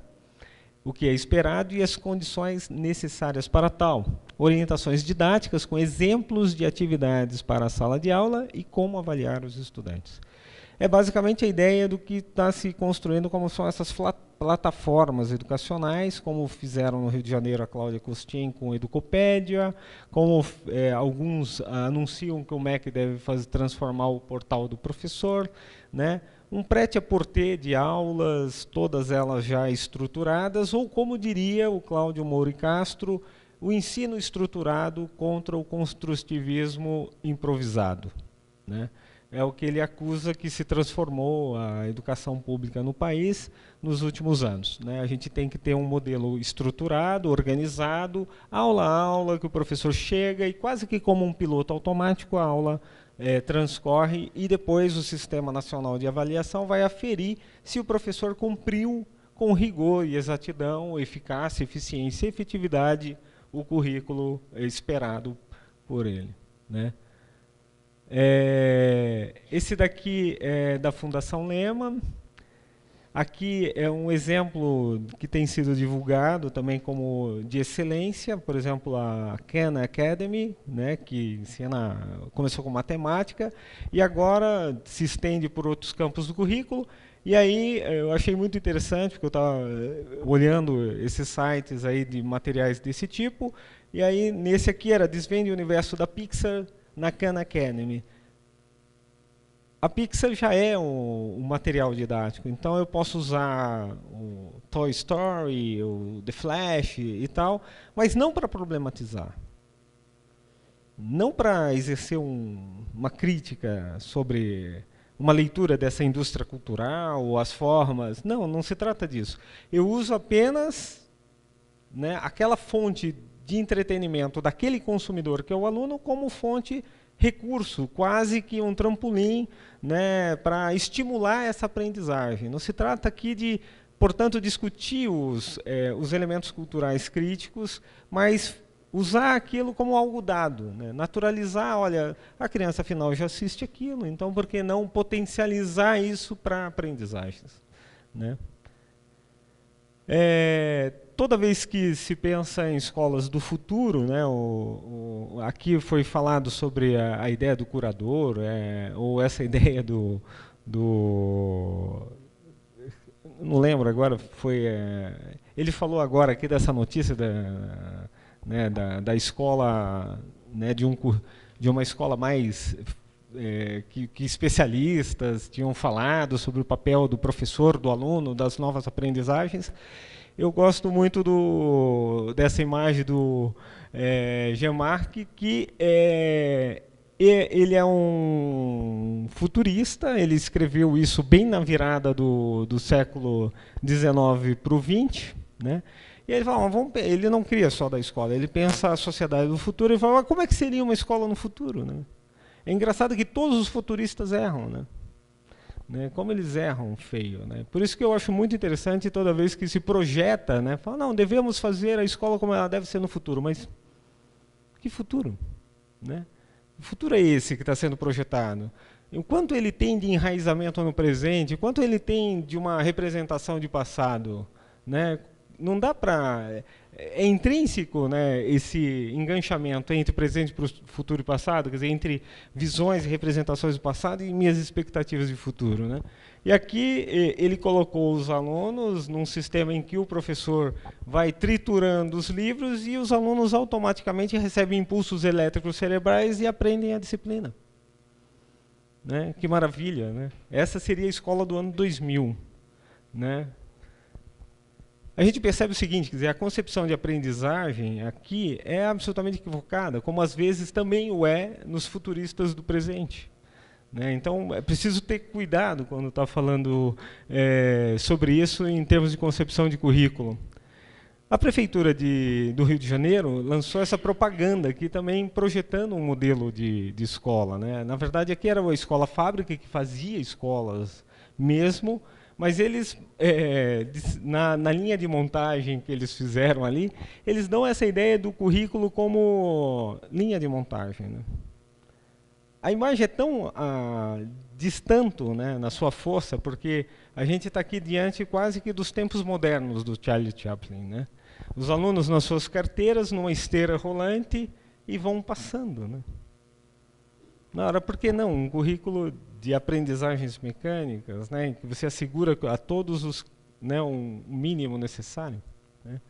o que é esperado e as condições necessárias para tal. Orientações didáticas com exemplos de atividades para a sala de aula e como avaliar os estudantes. É basicamente a ideia do que está se construindo como são essas plataformas educacionais, como fizeram no Rio de Janeiro a Cláudia Costin com a Educopédia, como alguns anunciam que o MEC deve transformar o portal do professor, né? Um prêt-à-porter de aulas, todas elas já estruturadas, ou como diria o Cláudio Moura e Castro, o ensino estruturado contra o construtivismo improvisado, né? É o que ele acusa que se transformou a educação pública no país nos últimos anos, né? A gente tem que ter um modelo estruturado, organizado, aula a aula, que o professor chega e quase que como um piloto automático a aula transcorre e depois o Sistema Nacional de Avaliação vai aferir se o professor cumpriu com rigor e exatidão, eficácia, eficiência e efetividade o currículo esperado por ele, né? Esse daqui é da Fundação Lema. Aqui é um exemplo que tem sido divulgado também como de excelência, por exemplo, a Khan Academy, né, que começou com matemática e agora se estende por outros campos do currículo. E aí eu achei muito interessante, porque eu estava olhando esses sites aí de materiais desse tipo, e aí nesse aqui era Desvende o Universo da Pixar na Khan Academy. A Pixar já é um material didático, então eu posso usar o Toy Story, o The Flash e tal, mas não para problematizar. Não para exercer uma crítica sobre uma leitura dessa indústria cultural, ou as formas. Não, não se trata disso. Eu uso apenas, né, aquela fonte de entretenimento daquele consumidor, que é o aluno, como fonte, recurso, quase que um trampolim, né, para estimular essa aprendizagem. Não se trata aqui de, portanto, discutir os elementos culturais críticos, mas usar aquilo como algo dado, né? Naturalizar, olha, a criança afinal já assiste aquilo, então por que não potencializar isso para aprendizagens, né? Toda vez que se pensa em escolas do futuro, né, aqui foi falado sobre a ideia do curador, ou essa ideia não lembro agora, ele falou agora aqui dessa notícia da escola, né, de uma escola mais que especialistas tinham falado sobre o papel do professor, do aluno, das novas aprendizagens. Eu gosto muito dessa imagem do Jean-Marc, que ele é um futurista, ele escreveu isso bem na virada do século XIX para o XX, né? E ele fala, ele não cria só da escola, ele pensa a sociedade do futuro e fala, como é que seria uma escola no futuro, né? É engraçado que todos os futuristas erram, né? Como eles erram feio, né? Por isso que eu acho muito interessante toda vez que se projeta, né? Fala, não, devemos fazer a escola como ela deve ser no futuro, mas que futuro, né? O futuro é esse que está sendo projetado. O quanto ele tem de enraizamento no presente, o quanto ele tem de uma representação de passado, né? Não dá para... É intrínseco, né, esse enganchamento entre presente, futuro e passado, quer dizer, entre visões e representações do passado e minhas expectativas de futuro, né? E aqui ele colocou os alunos num sistema em que o professor vai triturando os livros e os alunos automaticamente recebem impulsos elétricos cerebrais e aprendem a disciplina. Né? Que maravilha, né? Essa seria a escola do ano 2000, né? A gente percebe o seguinte, quer dizer, a concepção de aprendizagem aqui é absolutamente equivocada, como às vezes também o é nos futuristas do presente, né? Então, é preciso ter cuidado quando está falando sobre isso em termos de concepção de currículo. A Prefeitura do Rio de Janeiro lançou essa propaganda aqui também projetando um modelo de escola, né? Na verdade, aqui era uma escola-fábrica que fazia escolas mesmo, mas eles, na linha de montagem que eles fizeram ali, eles dão essa ideia do currículo como linha de montagem, né? A imagem é tão distante, né, na sua força, porque a gente está aqui diante quase que dos tempos modernos do Charlie Chaplin, né? Os alunos nas suas carteiras, numa esteira rolante, e vão passando, né? Na hora, por que não? Um currículo de aprendizagens mecânicas, né, em que você assegura a todos um mínimo necessário, né?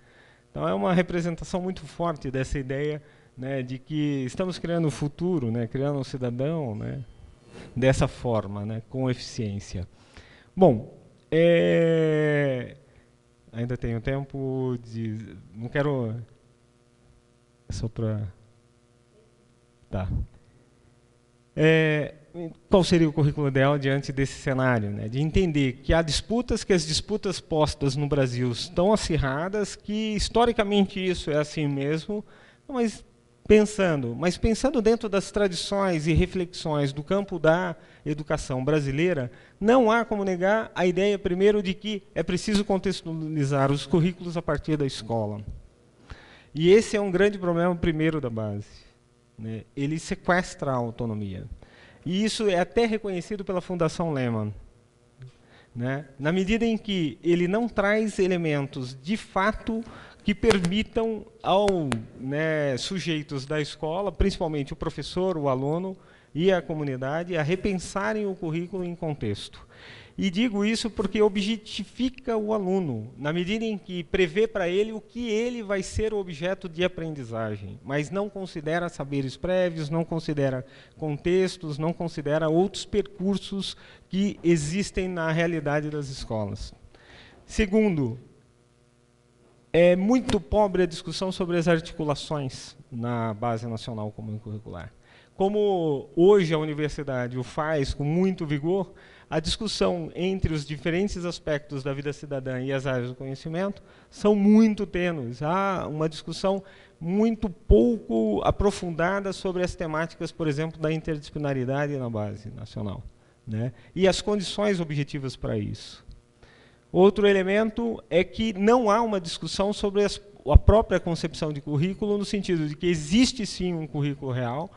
Então é uma representação muito forte dessa ideia, né, de que estamos criando o futuro, né, criando um cidadão, né, dessa forma, né, com eficiência. Bom, ainda tenho tempo de... Não quero... Só para... Tá. Qual seria o currículo ideal diante desse cenário, né? De entender que há disputas, que as disputas postas no Brasil estão acirradas, que historicamente isso é assim mesmo, mas pensando dentro das tradições e reflexões do campo da educação brasileira, não há como negar a ideia, primeiro, de que é preciso contextualizar os currículos a partir da escola. E esse é um grande problema, primeiro, da base, né? Ele sequestra a autonomia. E isso é até reconhecido pela Fundação Lehman, né? Na medida em que ele não traz elementos de fato que permitam sujeitos da escola, principalmente o professor, o aluno e a comunidade, a repensarem o currículo em contexto. E digo isso porque objetifica o aluno, na medida em que prevê para ele o que ele vai ser o objeto de aprendizagem, mas não considera saberes prévios, não considera contextos, não considera outros percursos que existem na realidade das escolas. Segundo, é muito pobre a discussão sobre as articulações na Base Nacional Comum Curricular. Como hoje a universidade o faz com muito vigor, a discussão entre os diferentes aspectos da vida cidadã e as áreas do conhecimento são muito tênues. Há uma discussão muito pouco aprofundada sobre as temáticas, por exemplo, da interdisciplinaridade na Base Nacional, né? E as condições objetivas para isso. Outro elemento é que não há uma discussão sobre a própria concepção de currículo, no sentido de que existe sim um currículo real,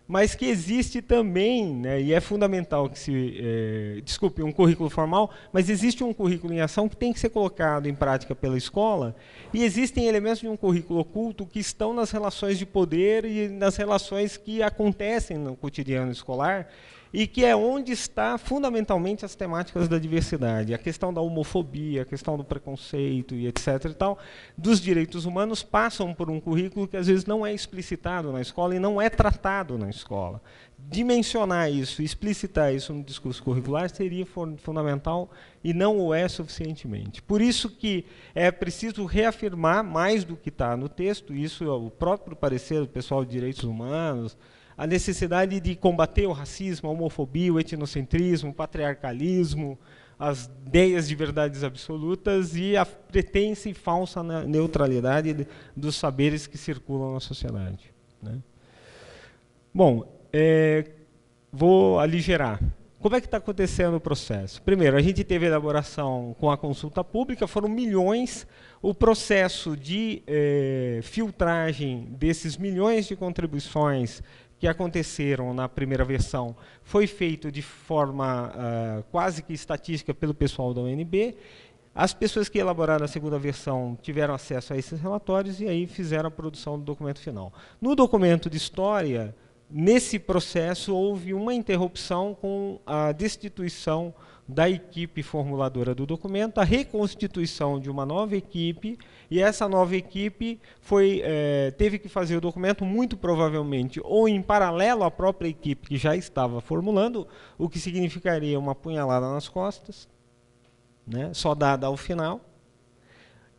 mas que existe também, né, e é fundamental que um currículo formal, mas existe um currículo em ação que tem que ser colocado em prática pela escola, e existem elementos de um currículo oculto que estão nas relações de poder e nas relações que acontecem no cotidiano escolar, e que é onde está fundamentalmente as temáticas da diversidade, a questão da homofobia, a questão do preconceito e etc. e tal, dos direitos humanos passam por um currículo que às vezes não é explicitado na escola e não é tratado na escola. Dimensionar isso, explicitar isso no discurso curricular seria fundamental e não o é suficientemente. Por isso que é preciso reafirmar mais do que está no texto, isso é o próprio parecer do pessoal de direitos humanos, a necessidade de combater o racismo, a homofobia, o etnocentrismo, o patriarcalismo, as ideias de verdades absolutas e a pretensa e falsa neutralidade dos saberes que circulam na sociedade, né? Bom, vou aligerar. Como é que está acontecendo o processo? Primeiro, a gente teve a elaboração com a consulta pública, foram milhões. O processo de filtragem desses milhões de contribuições que aconteceram na primeira versão foi feito de forma quase que estatística pelo pessoal da UNB. As pessoas que elaboraram a segunda versão tiveram acesso a esses relatórios e aí fizeram a produção do documento final. No documento de história, nesse processo, houve uma interrupção com a destituição da equipe formuladora do documento, a reconstituição de uma nova equipe, e essa nova equipe teve que fazer o documento, muito provavelmente, ou em paralelo à própria equipe que já estava formulando, o que significaria uma punhalada nas costas, né, só dada ao final,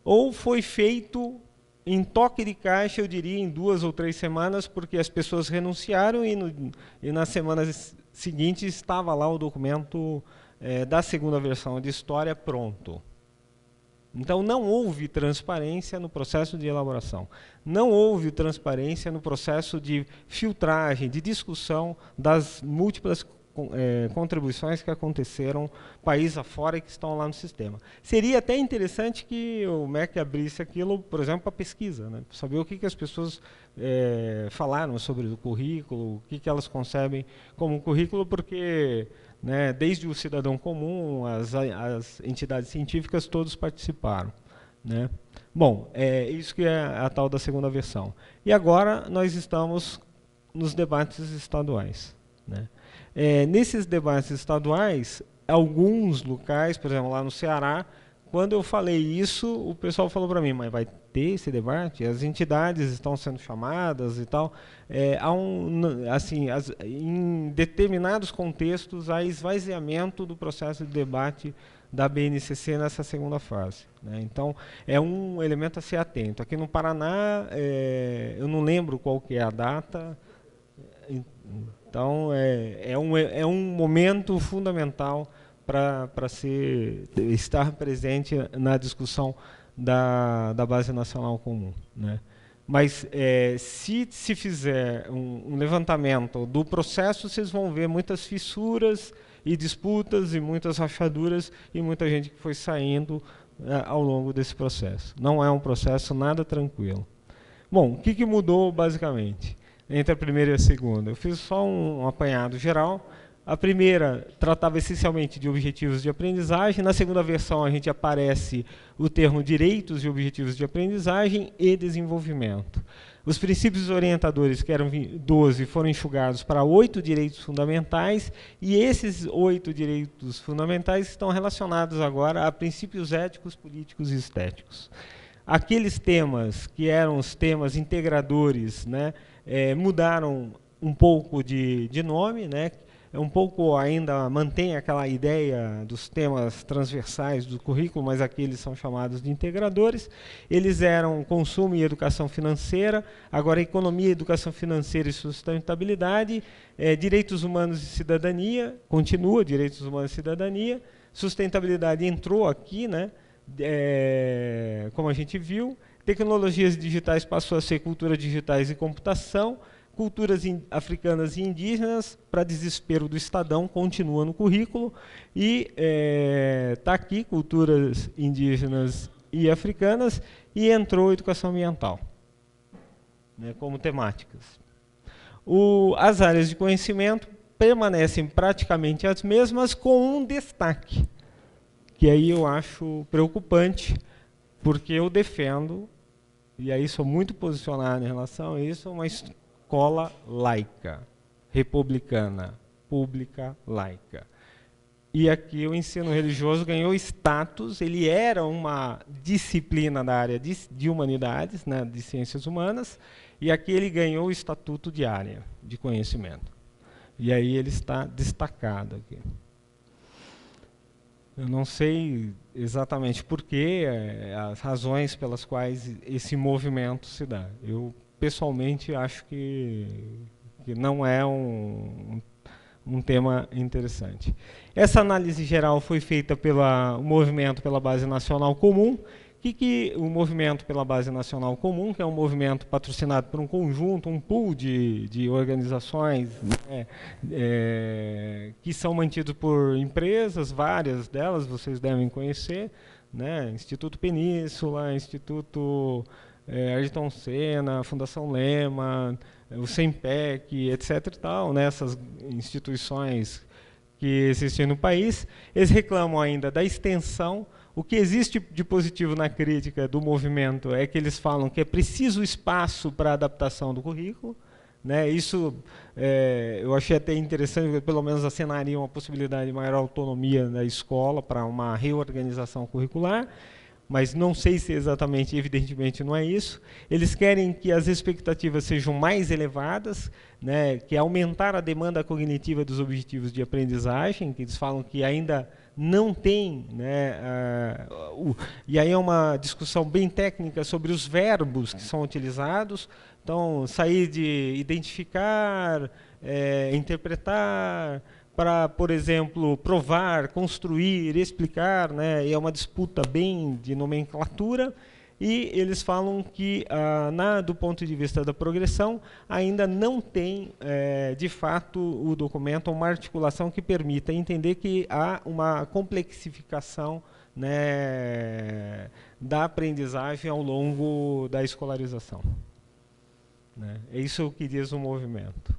ou foi feito em toque de caixa, eu diria, em 2 ou 3 semanas, porque as pessoas renunciaram e nas semanas seguintes estava lá o documento da segunda versão de história pronto. Então, não houve transparência no processo de elaboração. Não houve transparência no processo de filtragem, de discussão das múltiplas contribuições que aconteceram país afora e que estão lá no sistema. Seria até interessante que o MEC abrisse aquilo, por exemplo, para pesquisa, né? Saber o que as pessoas falaram sobre o currículo, o que elas concebem como currículo, porque, né, desde o cidadão comum, as entidades científicas, todos participaram, né? Bom, isso que é a tal da segunda versão. E agora nós estamos nos debates estaduais, né? Nesses debates estaduais, alguns locais, por exemplo, lá no Ceará, quando eu falei isso, o pessoal falou para mim, mas vai ter esse debate? As entidades estão sendo chamadas e tal. Em determinados contextos, há esvaziamento do processo de debate da BNCC nessa segunda fase, né? Então, é um elemento a ser atento. Aqui no Paraná, eu não lembro qual que é a data. Então, é um momento fundamental para estar presente na discussão da Base Nacional Comum, né? Mas, se fizer um levantamento do processo, vocês vão ver muitas fissuras e disputas e muitas rachaduras e muita gente que foi saindo ao longo desse processo. Não é um processo nada tranquilo. Bom, o que mudou, basicamente, entre a primeira e a segunda? Eu fiz só um apanhado geral. A primeira tratava essencialmente de objetivos de aprendizagem. Na segunda versão, a gente aparece o termo direitos e objetivos de aprendizagem e desenvolvimento. Os princípios orientadores, que eram 12, foram enxugados para 8 direitos fundamentais, e esses 8 direitos fundamentais estão relacionados agora a princípios éticos, políticos e estéticos. Aqueles temas que eram os temas integradores, né, mudaram um pouco de nome, né, um pouco ainda mantém aquela ideia dos temas transversais do currículo, mas aqui eles são chamados de integradores. Eles eram consumo e educação financeira, agora economia, educação financeira e sustentabilidade, direitos humanos e cidadania, continua direitos humanos e cidadania, sustentabilidade entrou aqui, né, como a gente viu, tecnologias digitais passou a ser cultura digitais e computação, culturas africanas e indígenas, para desespero do Estadão, continua no currículo, e está aqui, culturas indígenas e africanas, e entrou educação ambiental, né, como temáticas. As áreas de conhecimento permanecem praticamente as mesmas, com um destaque, que aí eu acho preocupante, porque eu defendo, e aí sou muito posicionado em relação a isso, uma escola laica, republicana, pública, laica. E aqui o ensino religioso ganhou status, ele era uma disciplina da área de humanidades, né, de ciências humanas, e aqui ele ganhou o estatuto de área de conhecimento. E aí ele está destacado aqui. Eu não sei exatamente por quê, as razões pelas quais esse movimento se dá. Eu pessoalmente acho que não é um tema interessante. Essa análise geral foi feita pelo movimento pela Base Nacional Comum. O movimento pela Base Nacional Comum, que é um movimento patrocinado por um conjunto, um pool de organizações, né, que são mantidos por empresas, várias delas vocês devem conhecer, né, Instituto Península, Instituto Ayrton Senna, Fundação Lema, o SEMPEC, etc. e tal, né, essas instituições que existem no país. Eles reclamam ainda da extensão. O que existe de positivo na crítica do movimento é que eles falam que é preciso espaço para a adaptação do currículo, né? Isso eu achei até interessante, porque pelo menos acenaria uma possibilidade de maior autonomia da escola para uma reorganização curricular, mas não sei se exatamente, evidentemente não é isso. Eles querem que as expectativas sejam mais elevadas, né, que aumentar a demanda cognitiva dos objetivos de aprendizagem, que eles falam que ainda não tem, né, e aí é uma discussão bem técnica sobre os verbos que são utilizados. Então, sair de identificar, interpretar, para, por exemplo, provar, construir, explicar, né, é uma disputa bem de nomenclatura. E eles falam que, do ponto de vista da progressão, ainda não tem, de fato, o documento uma articulação que permita entender que há uma complexificação, né, da aprendizagem ao longo da escolarização, né? É isso que diz o movimento.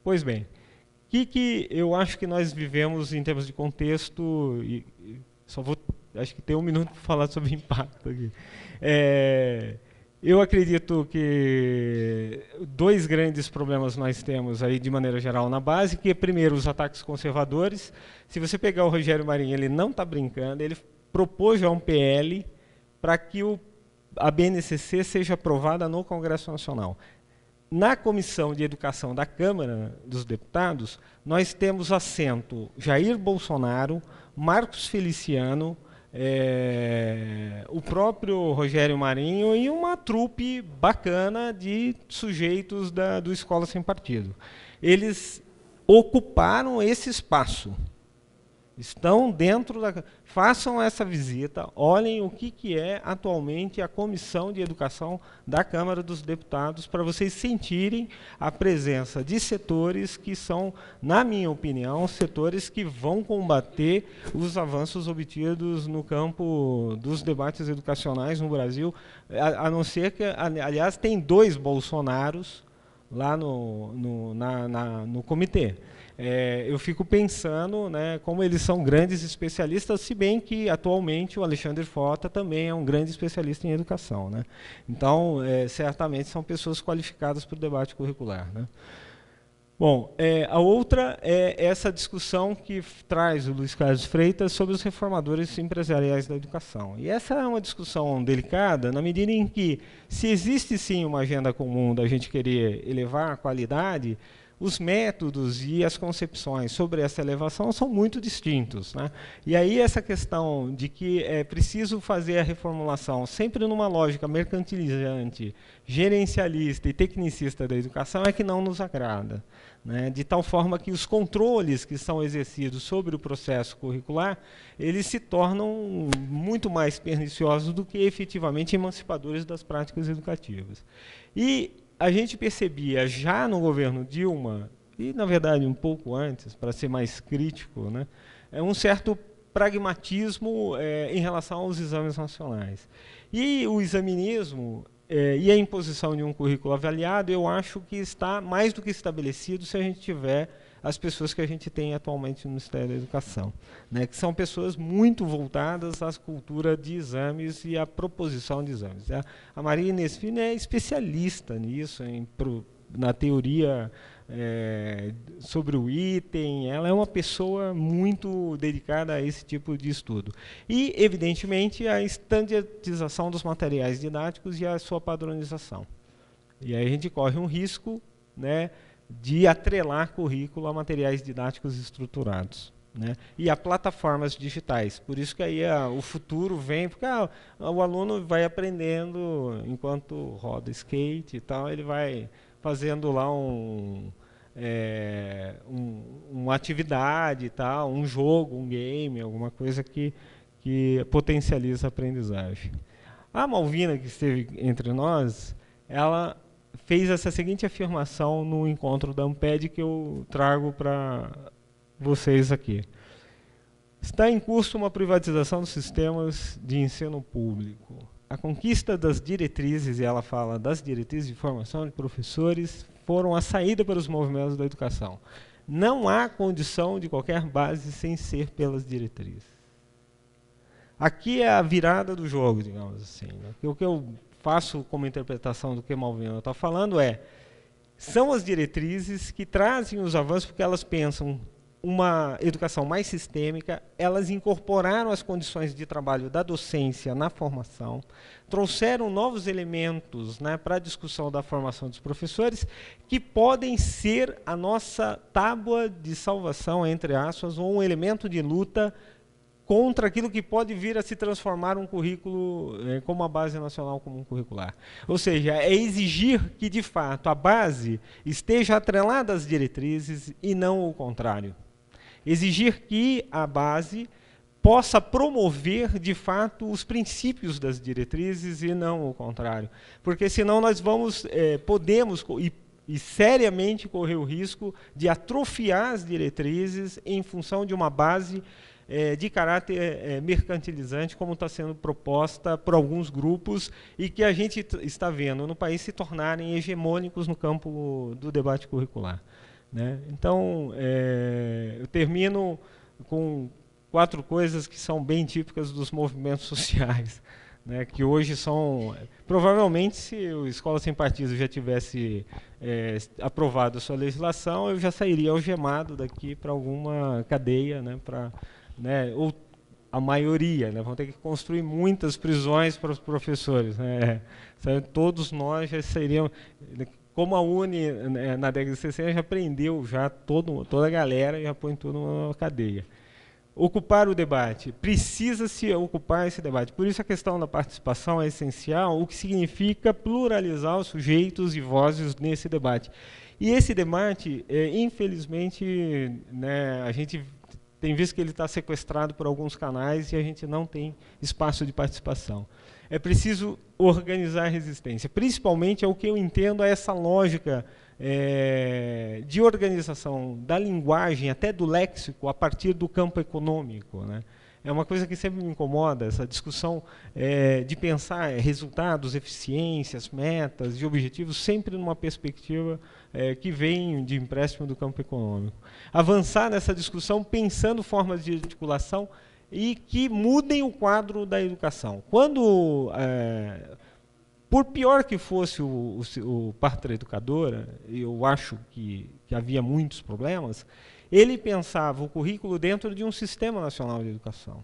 Pois bem, o que eu acho que nós vivemos em termos de contexto, e só vou, acho que tem um minuto para falar sobre impacto aqui. Eu acredito que 2 grandes problemas nós temos aí de maneira geral na base, que é, primeiro, os ataques conservadores. Se você pegar o Rogério Marinho, ele não está brincando, ele propôs já um PL para que a BNCC seja aprovada no Congresso Nacional. Na Comissão de Educação da Câmara dos Deputados, nós temos assento Jair Bolsonaro, Marcos Feliciano, o próprio Rogério Marinho e uma trupe bacana de sujeitos do Escola Sem Partido. Eles ocuparam esse espaço. Estão dentro da... Façam essa visita, olhem o que é atualmente a Comissão de Educação da Câmara dos Deputados, para vocês sentirem a presença de setores que são, na minha opinião, setores que vão combater os avanços obtidos no campo dos debates educacionais no Brasil, a não ser que, aliás, tem 2 Bolsonaros lá no comitê. eu fico pensando, né, como eles são grandes especialistas, se bem que atualmente o Alexandre Frota também é um grande especialista em educação, né? Então, certamente são pessoas qualificadas para o debate curricular, né? Bom, a outra é essa discussão que traz o Luiz Carlos Freitas sobre os reformadores empresariais da educação. E essa é uma discussão delicada, na medida em que, se existe sim uma agenda comum da gente querer elevar a qualidade, os métodos e as concepções sobre essa elevação são muito distintos, né? E aí essa questão de que é preciso fazer a reformulação sempre numa lógica mercantilizante, gerencialista e tecnicista da educação é que não nos agrada, né? De tal forma que os controles que são exercidos sobre o processo curricular, eles se tornam muito mais perniciosos do que efetivamente emancipadores das práticas educativas. E a gente percebia já no governo Dilma, e na verdade um pouco antes, para ser mais crítico, né, um certo pragmatismo em relação aos exames nacionais. E o examinismo e a imposição de um currículo avaliado, eu acho que está mais do que estabelecido se a gente tiver as pessoas que a gente tem atualmente no Ministério da Educação, né, que são pessoas muito voltadas à cultura de exames e à proposição de exames. A Maria Inês Filho é especialista nisso, na teoria sobre o item, ela é uma pessoa muito dedicada a esse tipo de estudo. E, evidentemente, a estandardização dos materiais didáticos e a sua padronização. E aí a gente corre um risco, né, de atrelar currículo a materiais didáticos estruturados, né, e a plataformas digitais. Por isso que aí o futuro vem, porque o aluno vai aprendendo enquanto roda skate e tal, ele vai fazendo lá uma atividade e tal, um jogo, um game, alguma coisa que potencializa a aprendizagem. A Malvina, que esteve entre nós, ela fez essa seguinte afirmação no encontro da Amped que eu trago para vocês aqui. Está em curso uma privatização dos sistemas de ensino público. A conquista das diretrizes, e ela fala das diretrizes de formação de professores, foram a saída para os movimentos da educação. Não há condição de qualquer base sem ser pelas diretrizes. Aqui é a virada do jogo, digamos assim, né? O que eu faço como interpretação do que Malvina está falando são as diretrizes que trazem os avanços porque elas pensam uma educação mais sistêmica, elas incorporaram as condições de trabalho da docência na formação, trouxeram novos elementos, né, para a discussão da formação dos professores, que podem ser a nossa tábua de salvação, entre aspas, ou um elemento de luta contra aquilo que pode vir a se transformar um currículo como a Base Nacional Comum Curricular. Ou seja, é exigir que, de fato, a base esteja atrelada às diretrizes e não o contrário. Exigir que a base possa promover, de fato, os princípios das diretrizes e não o contrário. Porque, senão, nós podemos e seriamente correr o risco de atrofiar as diretrizes em função de uma base de caráter mercantilizante, como está sendo proposta por alguns grupos e que a gente está vendo no país se tornarem hegemônicos no campo do debate curricular, né? Então, eu termino com 4 coisas que são bem típicas dos movimentos sociais, né, que hoje são... Provavelmente, se o Escola Sem Partido já tivesse aprovado a sua legislação, eu já sairia algemado daqui para alguma cadeia, né, ou a maioria, né, vão ter que construir muitas prisões para os professores, né, todos nós já seriam, como a Uni na década de 60 já prendeu toda a galera e já põe tudo numa cadeia. Ocupar o debate, precisa-se ocupar esse debate, por isso a questão da participação é essencial, o que significa pluralizar os sujeitos e vozes nesse debate. E esse debate, infelizmente, né, a gente tem visto que ele está sequestrado por alguns canais e a gente não tem espaço de participação. É preciso organizar a resistência. Principalmente, o que eu entendo é essa lógica de organização da linguagem, até do léxico, a partir do campo econômico, né? é uma coisa que sempre me incomoda, essa discussão de pensar resultados, eficiências, metas e objetivos, sempre numa perspectiva que vem de empréstimo do campo econômico. Avançar nessa discussão pensando formas de articulação e que mudem o quadro da educação. Quando, por pior que fosse o Pátria Educadora, eu acho que havia muitos problemas, ele pensava o currículo dentro de um sistema nacional de educação,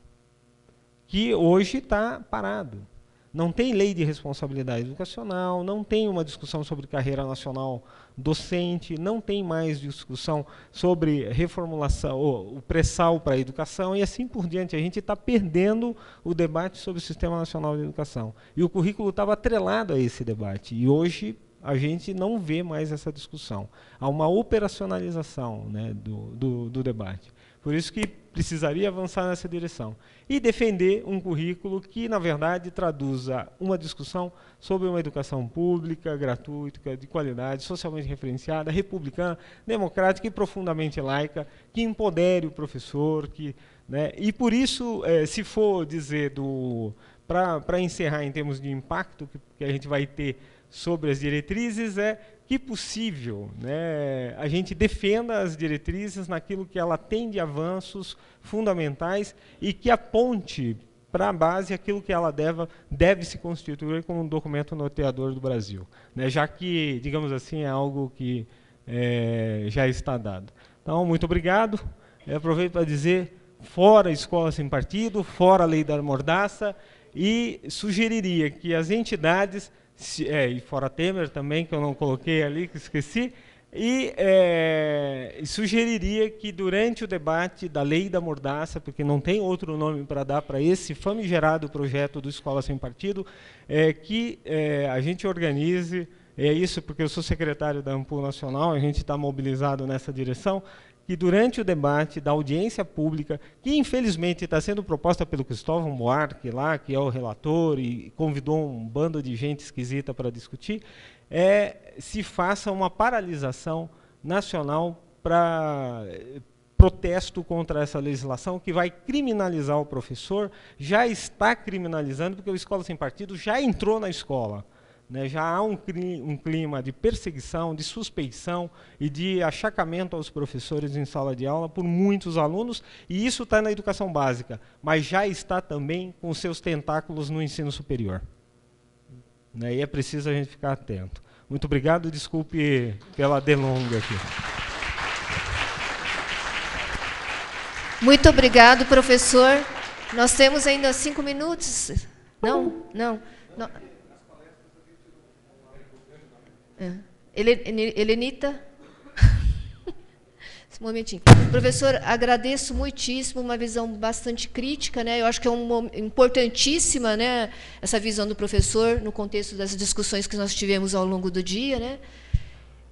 que hoje está parado. Não tem lei de responsabilidade educacional, não tem uma discussão sobre carreira nacional docente, não tem mais discussão sobre reformulação, o pré-sal para a educação, e assim por diante. A gente está perdendo o debate sobre o Sistema Nacional de Educação. E o currículo estava atrelado a esse debate, e hoje a gente não vê mais essa discussão. Há uma operacionalização, né, do debate. Por isso que precisaria avançar nessa direção. E defender um currículo que, na verdade, traduza uma discussão sobre uma educação pública, gratuita, de qualidade, socialmente referenciada, republicana, democrática e profundamente laica, que empodere o professor. Né, e, por isso, se for dizer, para encerrar em termos de impacto que a gente vai ter sobre as diretrizes, que possível, né, a gente defenda as diretrizes naquilo que ela tem de avanços fundamentais e que aponte para a base aquilo que ela deve se constituir como um documento norteador do Brasil, né, já que, digamos assim, é algo que já está dado. Então, muito obrigado. Eu aproveito para dizer, fora escola sem partido, fora a lei da mordaça, e sugeriria que as entidades, e fora Temer também, que eu não coloquei ali, que esqueci, e sugeriria que durante o debate da lei da mordaça, porque não tem outro nome para dar para esse famigerado projeto do Escola Sem Partido, que a gente organize, isso porque eu sou secretário da Ampul Nacional, a gente está mobilizado nessa direção, que durante o debate da audiência pública, que infelizmente está sendo proposta pelo Cristóvão Buarque, lá, que é o relator, e convidou um bando de gente esquisita para discutir, se faça uma paralisação nacional para protesto contra essa legislação que vai criminalizar o professor, já está criminalizando, porque o Escola Sem Partido já entrou na escola. Né, já há um clima de perseguição, de suspeição e de achacamento aos professores em sala de aula por muitos alunos, e isso está na educação básica, mas já está também com seus tentáculos no ensino superior. Né, e é preciso a gente ficar atento. Muito obrigado, desculpe pela delonga aqui. Muito obrigado, professor. Nós temos ainda 5 minutos. Não. Helenita. Esse momentinho. Professor, agradeço muitíssimo, uma visão bastante crítica, né? Eu acho que é importantíssima, né, essa visão do professor no contexto das discussões que nós tivemos ao longo do dia, né?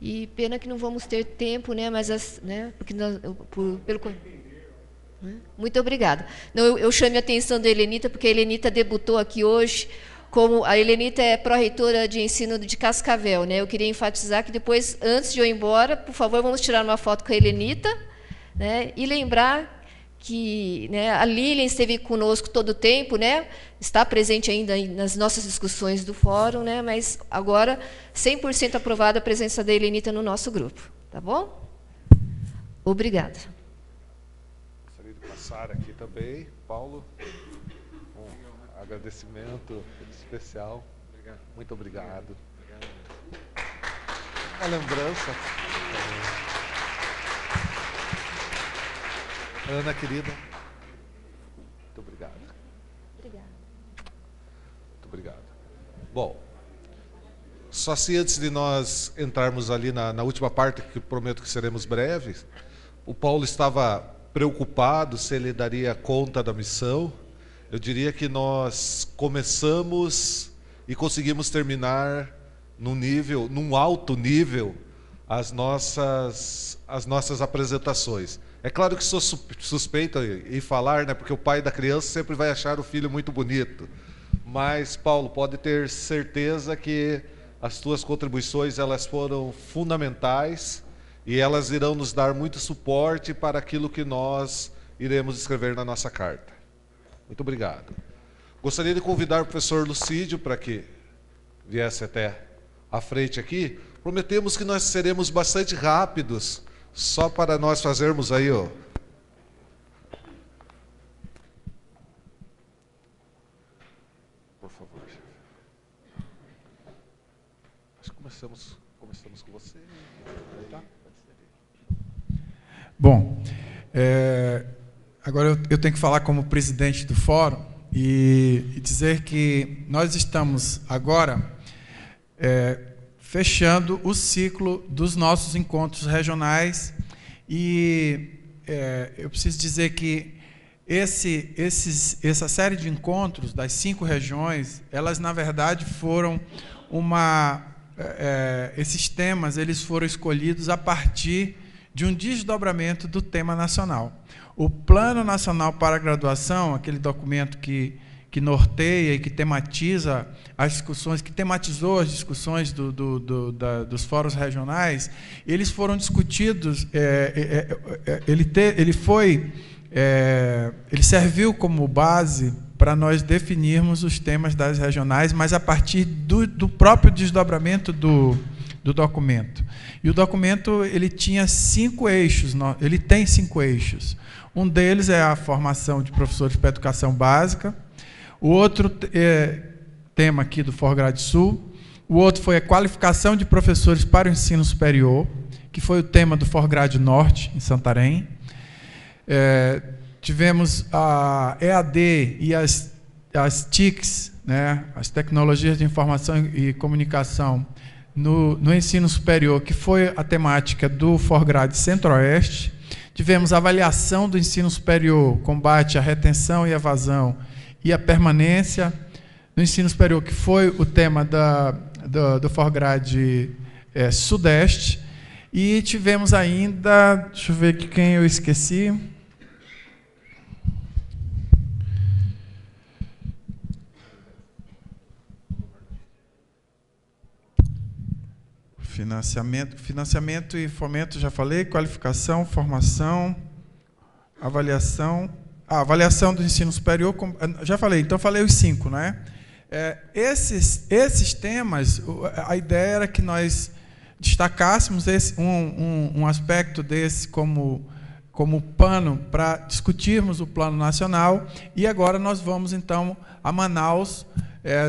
E pena que não vamos ter tempo, né, mas porque muito obrigada. Não, eu chamo a atenção da Helenita, porque a Helenita debutou aqui hoje. Como a Helenita é pró-reitora de ensino de Cascavel, né? Eu queria enfatizar que depois, antes de eu ir embora, por favor, vamos tirar uma foto com a Helenita, né? E lembrar que, né, a Lilian esteve conosco todo o tempo, né? Está presente ainda nas nossas discussões do fórum, né? Mas agora 100% aprovada a presença da Helenita no nosso grupo, tá bom? Obrigada. Gostaria de passar aqui também, Paulo, um agradecimento especial. Obrigado. Muito obrigado. Uma lembrança. Ana, querida. Muito obrigado. Obrigada. Muito obrigado. Bom, só assim antes de nós entrarmos ali na última parte, que prometo que seremos breves, o Paulo estava preocupado se ele daria conta da missão. Eu diria que nós começamos e conseguimos terminar num alto nível, as nossas apresentações. É claro que sou suspeito em falar, né, porque o pai da criança sempre vai achar o filho muito bonito. Mas, Paulo, pode ter certeza que as tuas contribuições elas foram fundamentais e elas irão nos dar muito suporte para aquilo que nós iremos escrever na nossa carta. Muito obrigado. Gostaria de convidar o professor Lucídio para que viesse até à frente aqui. Prometemos que nós seremos bastante rápidos, só para nós fazermos aí, ó. Por favor. Acho que começamos com você. Tá? Bom, agora eu tenho que falar como presidente do fórum e dizer que nós estamos agora fechando o ciclo dos nossos encontros regionais e eu preciso dizer que essa série de encontros das 5 regiões, elas na verdade foram esses temas eles foram escolhidos a partir de um desdobramento do tema nacional. O Plano Nacional para a Graduação, aquele documento que norteia e que tematiza as discussões, que tematizou as discussões dos fóruns regionais, eles foram discutidos, ele serviu como base para nós definirmos os temas das regionais, mas a partir do próprio desdobramento do documento. E o documento ele tinha 5 eixos, ele tem 5 eixos. Um deles é a formação de professores para a educação básica. O outro tema aqui do Forgrade Sul. O outro foi a qualificação de professores para o ensino superior, que foi o tema do Forgrade Norte, em Santarém. Tivemos a EAD e as TICs, né, as tecnologias de informação e comunicação, no ensino superior, que foi a temática do Forgrade Centro-Oeste. Tivemos a avaliação do ensino superior, combate à retenção e evasão e a permanência no ensino superior, que foi o tema do Forgrade Sudeste. E tivemos ainda, deixa eu ver aqui quem eu esqueci. Financiamento e fomento, já falei, qualificação, formação, avaliação. Avaliação do ensino superior, já falei, então falei os 5, né? Esses temas, a ideia era que nós destacássemos um aspecto desse como pano para discutirmos o plano nacional, e agora nós vamos, então, a Manaus,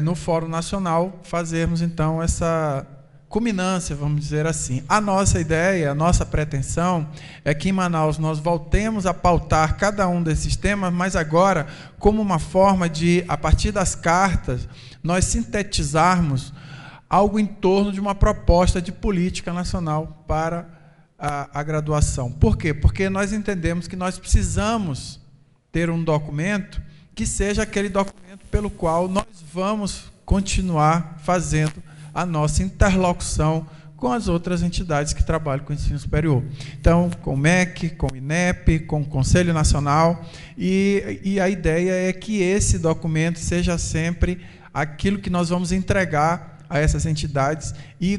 no Fórum Nacional, fazermos, então, essa culminância, vamos dizer assim. A nossa ideia, a nossa pretensão é que em Manaus nós voltemos a pautar cada um desses temas, mas agora como uma forma de, a partir das cartas, nós sintetizarmos algo em torno de uma proposta de política nacional para a graduação. Por quê? Porque nós entendemos que nós precisamos ter um documento que seja aquele documento pelo qual nós vamos continuar fazendo a nossa interlocução com as outras entidades que trabalham com o ensino superior. Então, com o MEC, com o INEP, com o Conselho Nacional, e a ideia é que esse documento seja sempre aquilo que nós vamos entregar a essas entidades e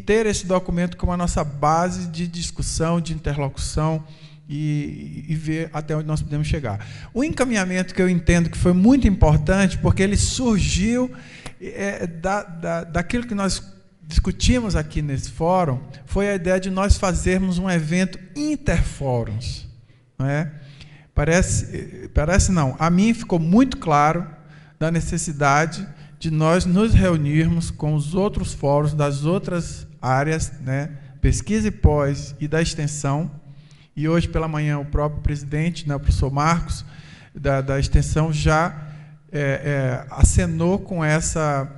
ter esse documento como a nossa base de discussão, de interlocução, e ver até onde nós podemos chegar. O encaminhamento que eu entendo que foi muito importante, porque ele surgiu daquilo que nós discutimos aqui nesse fórum, foi a ideia de nós fazermos um evento interfóruns. Não é? Parece não. A mim ficou muito claro da necessidade de nós nos reunirmos com os outros fóruns das outras áreas, né, pesquisa e pós e da extensão. E hoje pela manhã o próprio presidente, né, o professor Marcos, da extensão, já acenou com essa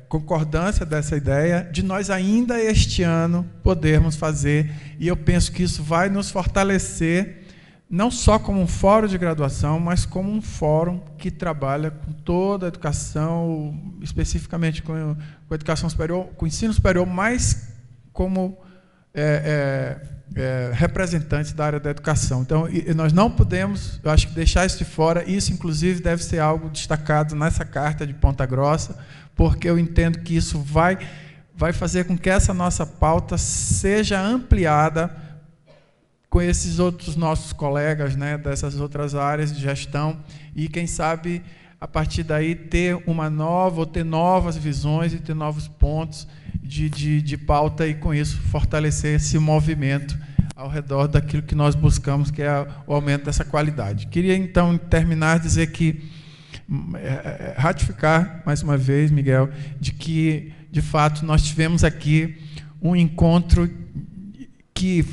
concordância dessa ideia de nós ainda este ano podermos fazer, e eu penso que isso vai nos fortalecer, não só como um fórum de graduação, mas como um fórum que trabalha com toda a educação, especificamente com a educação superior, com o ensino superior, mas como representantes da área da educação. Então, nós não podemos, eu acho que, deixar isso de fora. Isso, inclusive, deve ser algo destacado nessa carta de Ponta Grossa, porque eu entendo que isso vai fazer com que essa nossa pauta seja ampliada com esses outros nossos colegas, né, dessas outras áreas de gestão, e quem sabe a partir daí ter uma nova, ou ter novas visões e ter novos pontos de pauta, e com isso fortalecer esse movimento ao redor daquilo que nós buscamos, que é o aumento dessa qualidade. Queria então terminar dizer que ratificar mais uma vez, Miguel, de que de fato nós tivemos aqui um encontro que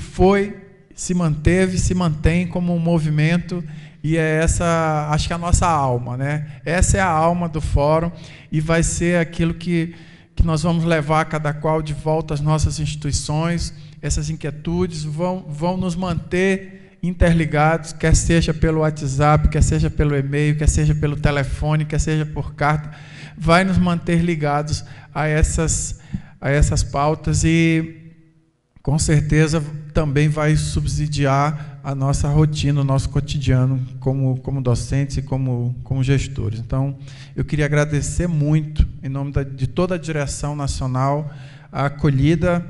se manteve, se mantém como um movimento, e é essa, acho que a nossa alma, né? Essa é a alma do fórum, e vai ser aquilo que nós vamos levar cada qual de volta às nossas instituições. Essas inquietudes vão nos manter interligados, quer seja pelo WhatsApp, quer seja pelo e-mail, quer seja pelo telefone, quer seja por carta, vai nos manter ligados a essas pautas, e com certeza também vai subsidiar a nossa rotina, o nosso cotidiano como docentes e como gestores. Então, eu queria agradecer muito, em nome de toda a direção nacional, a acolhida.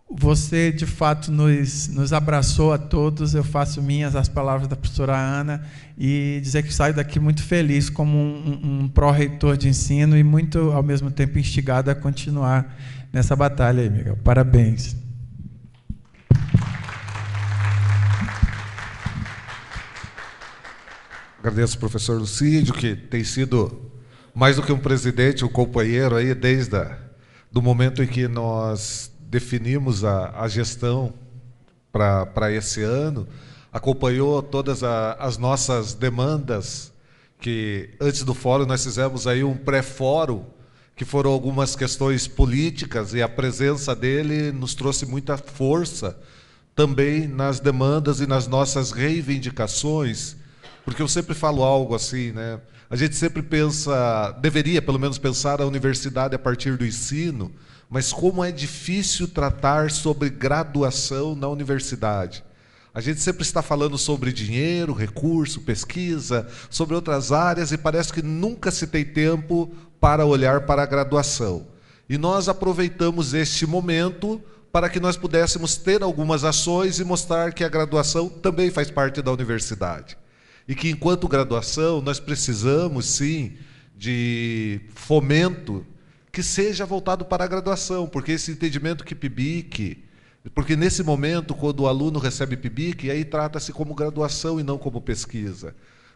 Você, de fato, nos abraçou a todos. Eu faço minhas as palavras da professora Ana, e dizer que saio daqui muito feliz como um pró-reitor de ensino, e muito, ao mesmo tempo, instigado a continuar nessa batalha aí, Miguel. Parabéns. Agradeço ao professor Lucídio, que tem sido mais do que um presidente, um companheiro aí desde do momento em que nós definimos a gestão para esse ano, acompanhou todas as nossas demandas, que antes do fórum nós fizemos aí um pré-fórum, que foram algumas questões políticas, e a presença dele nos trouxe muita força também nas demandas e nas nossas reivindicações, porque eu sempre falo algo assim, né? A gente sempre pensa, deveria pelo menos pensar a universidade a partir do ensino, mas como é difícil tratar sobre graduação na universidade. A gente sempre está falando sobre dinheiro, recurso, pesquisa, sobre outras áreas, e parece que nunca se tem tempo para olhar para a graduação. E nós aproveitamos este momento para que nós pudéssemos ter algumas ações e mostrar que a graduação também faz parte da universidade. E que, enquanto graduação, nós precisamos, sim, de fomento que seja voltado para a graduação, porque esse entendimento que PIBIC, porque nesse momento, quando o aluno recebe PIBIC, aí trata-se como graduação e não como pesquisa.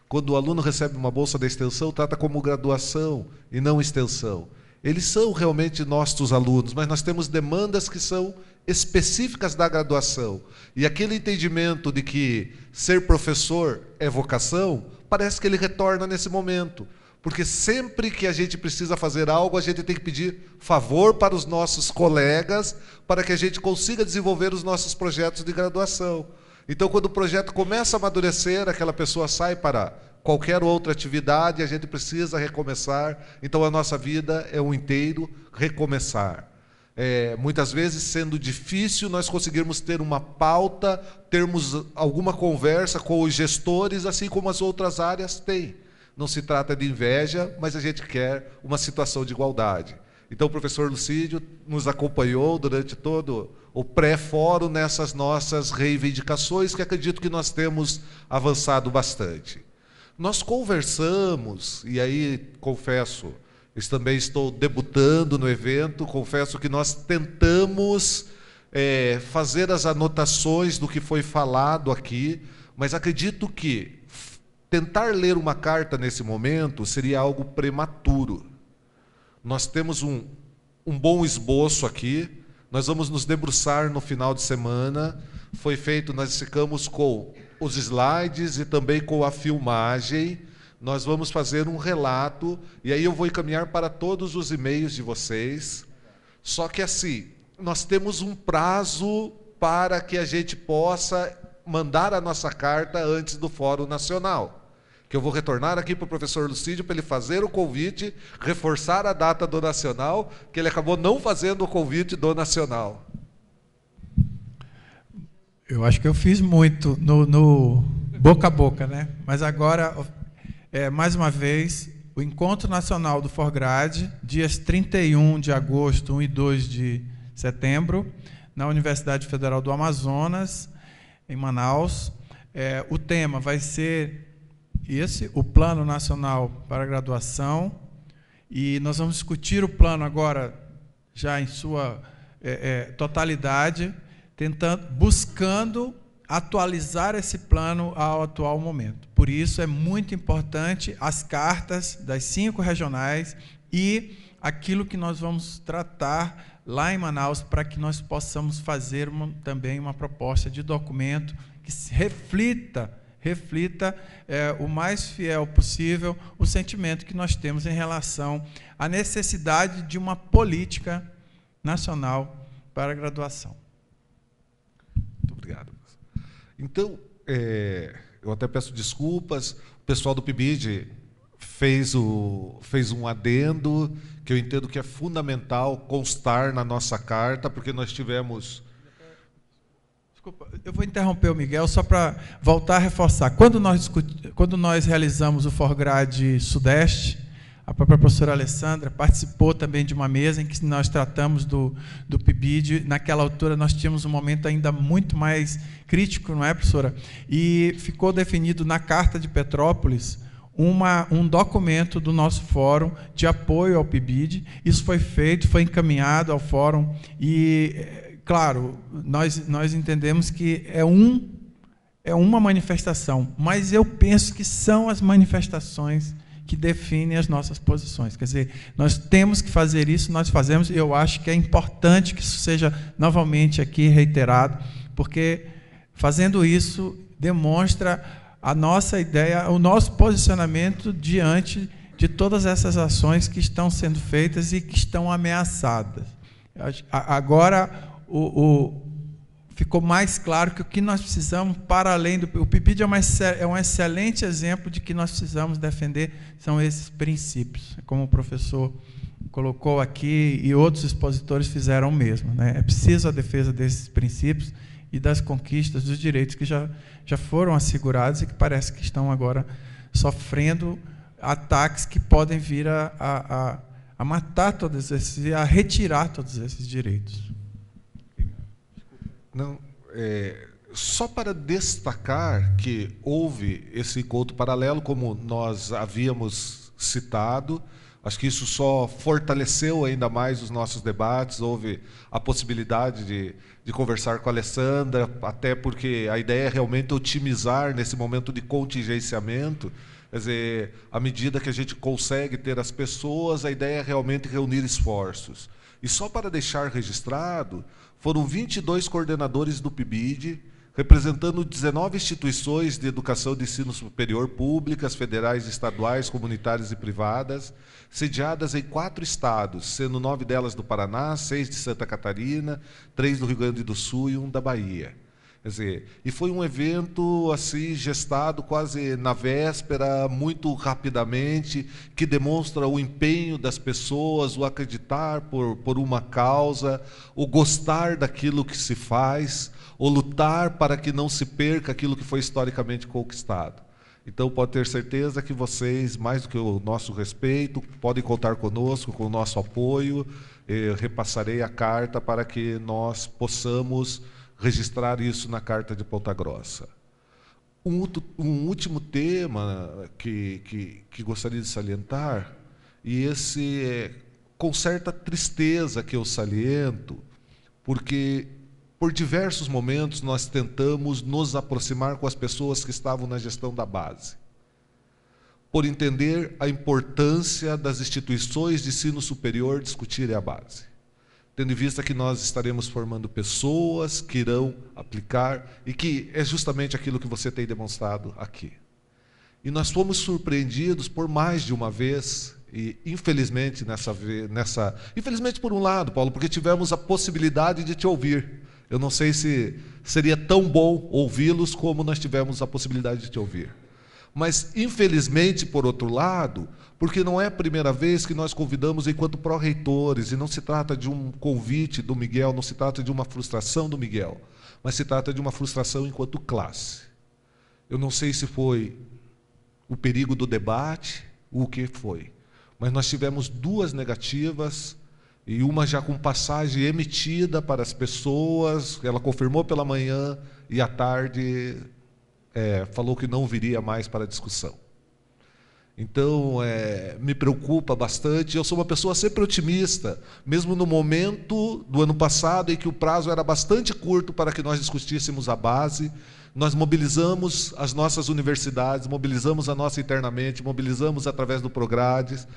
Quando o aluno recebe uma bolsa da extensão, trata como graduação e não extensão. Eles são realmente nossos alunos, mas nós temos demandas que são específicas da graduação. E aquele entendimento de que ser professor é vocação, parece que ele retorna nesse momento. Porque sempre que a gente precisa fazer algo, a gente tem que pedir favor para os nossos colegas, para que a gente consiga desenvolver os nossos projetos de graduação. Então, quando o projeto começa a amadurecer, aquela pessoa sai para qualquer outra atividade, a gente precisa recomeçar. Então, a nossa vida é um inteiro recomeçar. Muitas vezes, sendo difícil, nós conseguirmos ter uma pauta, termos alguma conversa com os gestores, assim como as outras áreas têm. Não se trata de inveja, mas a gente quer uma situação de igualdade. Então, o professor Lucídio nos acompanhou durante todo o pré-fórum nessas nossas reivindicações, que acredito que nós temos avançado bastante. Nós conversamos, e aí, confesso, eu também estou debutando no evento, confesso que nós tentamos fazer as anotações do que foi falado aqui, mas acredito que tentar ler uma carta nesse momento seria algo prematuro. Nós temos um bom esboço aqui, nós vamos nos debruçar no final de semana. Foi feito, nós ficamos com os slides e também com a filmagem. Nós vamos fazer um relato, e aí eu vou encaminhar para todos os e-mails de vocês. Só que assim, nós temos um prazo para que a gente possa mandar a nossa carta antes do Fórum Nacional, que eu vou retornar aqui para o professor Lucídio para ele fazer o convite, reforçar a data do Nacional, que ele acabou não fazendo o convite do Nacional. Eu acho que eu fiz muito no boca a boca, né? Mas agora, mais uma vez, o Encontro Nacional do Forgrade, dias 31 de agosto, 1 e 2 de setembro, na Universidade Federal do Amazonas, em Manaus. O tema vai ser o Plano Nacional para a Graduação, e nós vamos discutir o plano agora, já em sua totalidade, buscando atualizar esse plano ao atual momento. Por isso, é muito importante as cartas das 5 regionais e aquilo que nós vamos tratar lá em Manaus, para que nós possamos fazer também uma proposta de documento que reflita o mais fiel possível o sentimento que nós temos em relação à necessidade de uma política nacional para a graduação. Muito obrigado. Então, eu até peço desculpas, o pessoal do PIBID fez um adendo que eu entendo que é fundamental constar na nossa carta, porque nós tivemos... Desculpa, eu vou interromper o Miguel só para voltar a reforçar. Quando nós realizamos o Forgrade Sudeste, a própria professora Alessandra participou também de uma mesa em que nós tratamos do PIBID. Naquela altura, nós tínhamos um momento ainda muito mais crítico, não é, professora? E ficou definido na Carta de Petrópolis um documento do nosso fórum de apoio ao PIBID. Isso foi feito, foi encaminhado ao fórum e, claro, nós entendemos que é uma manifestação, mas eu penso que são as manifestações que definem as nossas posições. Quer dizer, nós temos que fazer isso, nós fazemos, e eu acho que é importante que isso seja novamente aqui reiterado, porque fazendo isso demonstra a nossa ideia, o nosso posicionamento diante de todas essas ações que estão sendo feitas e que estão ameaçadas. Agora, ficou mais claro que o que nós precisamos, para além do... O PIBID é um excelente exemplo de que nós precisamos defender, são esses princípios, como o professor colocou aqui e outros expositores fizeram o mesmo, né? É preciso a defesa desses princípios e das conquistas, dos direitos que já foram assegurados e que parece que estão agora sofrendo ataques que podem vir a matar todos esses e a retirar todos esses direitos. Não, só para destacar que houve esse encontro paralelo, como nós havíamos citado, acho que isso só fortaleceu ainda mais os nossos debates. Houve a possibilidade de conversar com a Alessandra, até porque a ideia é realmente otimizar nesse momento de contingenciamento. Quer dizer, à medida que a gente consegue ter as pessoas, a ideia é realmente reunir esforços. E só para deixar registrado, foram 22 coordenadores do PIBID, representando 19 instituições de educação de ensino superior públicas, federais, estaduais, comunitárias e privadas, sediadas em 4 estados, sendo 9 delas do Paraná, 6 de Santa Catarina, 3 do Rio Grande do Sul e 1 da Bahia. Quer dizer, e foi um evento assim gestado quase na véspera, muito rapidamente, que demonstra o empenho das pessoas, o acreditar por uma causa, o gostar daquilo que se faz, o lutar para que não se perca aquilo que foi historicamente conquistado. Então, pode ter certeza que vocês, mais do que o nosso respeito, podem contar conosco, com o nosso apoio. Eu repassarei a carta para que nós possamos registrar isso na Carta de Ponta Grossa. Um último tema que gostaria de salientar, e esse é com certa tristeza que eu saliento, porque por diversos momentos nós tentamos nos aproximar com as pessoas que estavam na gestão da base, por entender a importância das instituições de ensino superior discutirem a base, tendo em vista que nós estaremos formando pessoas que irão aplicar, e que é justamente aquilo que você tem demonstrado aqui. E nós fomos surpreendidos por mais de uma vez, e infelizmente infelizmente por um lado, Paulo, porque tivemos a possibilidade de te ouvir. Eu não sei se seria tão bom ouvi-los como nós tivemos a possibilidade de te ouvir. Mas, infelizmente, por outro lado, porque não é a primeira vez que nós convidamos enquanto pró-reitores, e não se trata de um convite do Miguel, não se trata de uma frustração do Miguel, mas se trata de uma frustração enquanto classe. Eu não sei se foi o perigo do debate, o que foi, mas nós tivemos 2 negativas, e uma já com passagem emitida para as pessoas, ela confirmou pela manhã e à tarde falou que não viria mais para a discussão. Então, me preocupa bastante. Eu sou uma pessoa sempre otimista, mesmo no momento do ano passado, em que o prazo era bastante curto para que nós discutíssemos a base. Nós mobilizamos as nossas universidades, mobilizamos a nossa internamente, mobilizamos através do Progrades,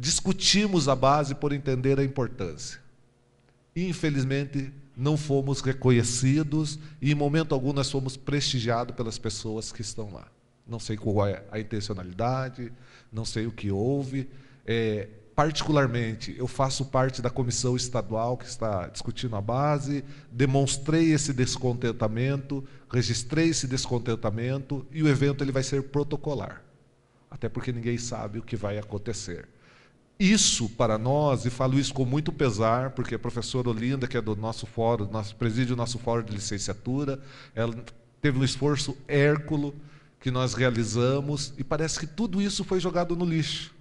discutimos a base por entender a importância. Infelizmente, não fomos reconhecidos e, em momento algum, nós fomos prestigiados pelas pessoas que estão lá. Não sei qual é a intencionalidade, não sei o que houve. Particularmente, eu faço parte da comissão estadual que está discutindo a base, demonstrei esse descontentamento, registrei esse descontentamento, e o evento ele vai ser protocolar, até porque ninguém sabe o que vai acontecer. Isso, para nós, e falo isso com muito pesar, porque a professora Olinda, que é do nosso fórum, preside o nosso fórum de licenciatura, ela teve um esforço hérculo que nós realizamos, e parece que tudo isso foi jogado no lixo.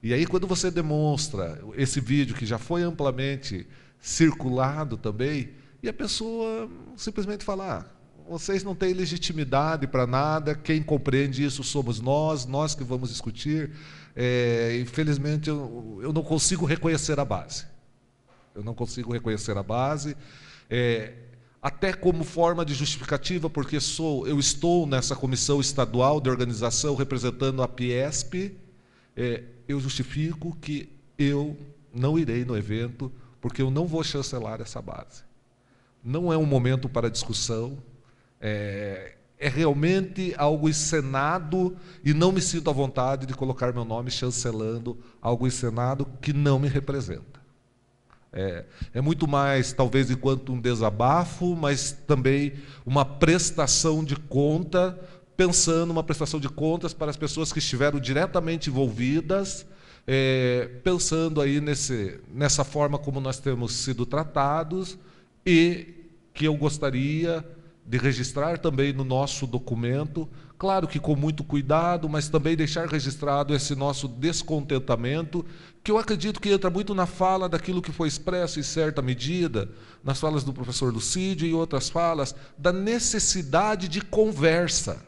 E aí, quando você demonstra esse vídeo, que já foi amplamente circulado também, e a pessoa simplesmente fala, vocês não têm legitimidade para nada, quem compreende isso somos nós que vamos discutir. Infelizmente, eu não consigo reconhecer a base. Eu não consigo reconhecer a base. Até como forma de justificativa, porque eu estou nessa comissão estadual de organização representando a Piesp, eu justifico que eu não irei no evento, porque eu não vou chancelar essa base. Não é um momento para discussão, é realmente algo encenado, e não me sinto à vontade de colocar meu nome chancelando algo encenado que não me representa. É muito mais, talvez, enquanto um desabafo, mas também uma prestação de conta, pensando uma prestação de contas para as pessoas que estiveram diretamente envolvidas, pensando aí nessa forma como nós temos sido tratados, e que eu gostaria de registrar também no nosso documento, claro que com muito cuidado, mas também deixar registrado esse nosso descontentamento, que eu acredito que entra muito na fala daquilo que foi expresso em certa medida, nas falas do professor Lucídio e outras falas, da necessidade de conversa.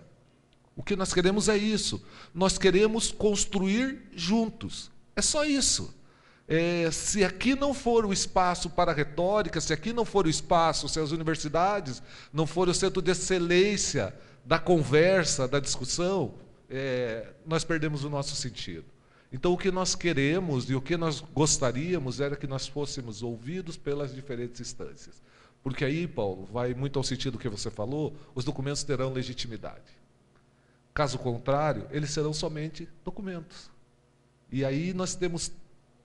O que nós queremos é isso. Nós queremos construir juntos. É só isso. Se aqui não for o espaço para a retórica, se aqui não for o espaço, se as universidades não forem o centro de excelência da conversa, da discussão, nós perdemos o nosso sentido. Então, o que nós queremos e o que nós gostaríamos era que nós fôssemos ouvidos pelas diferentes instâncias. Porque aí, Paulo, vai muito ao sentido do que você falou, os documentos terão legitimidade. Caso contrário, eles serão somente documentos. E aí nós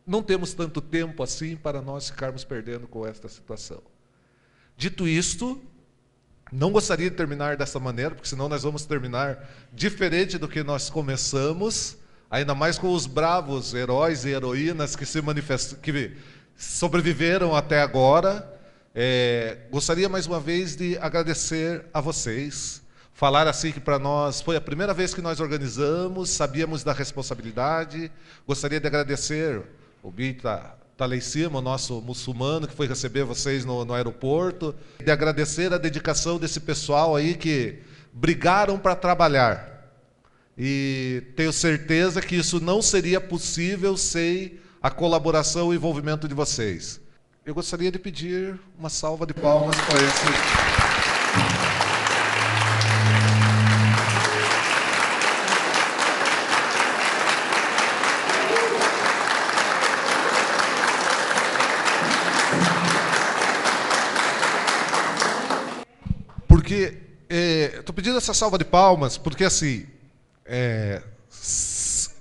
não temos tanto tempo assim para nós ficarmos perdendo com esta situação. Dito isto, não gostaria de terminar dessa maneira, porque senão nós vamos terminar diferente do que nós começamos, ainda mais com os bravos heróis e heroínas que que sobreviveram até agora. Gostaria mais uma vez de agradecer a vocês, falar assim que para nós foi a primeira vez que nós organizamos, sabíamos da responsabilidade. Gostaria de agradecer o Bita está lá em cima, o nosso muçulmano que foi receber vocês no aeroporto, de agradecer a dedicação desse pessoal aí que brigaram para trabalhar. E tenho certeza que isso não seria possível sem a colaboração e envolvimento de vocês. Eu gostaria de pedir uma salva de palmas para esse... Porque, estou pedindo essa salva de palmas, porque assim,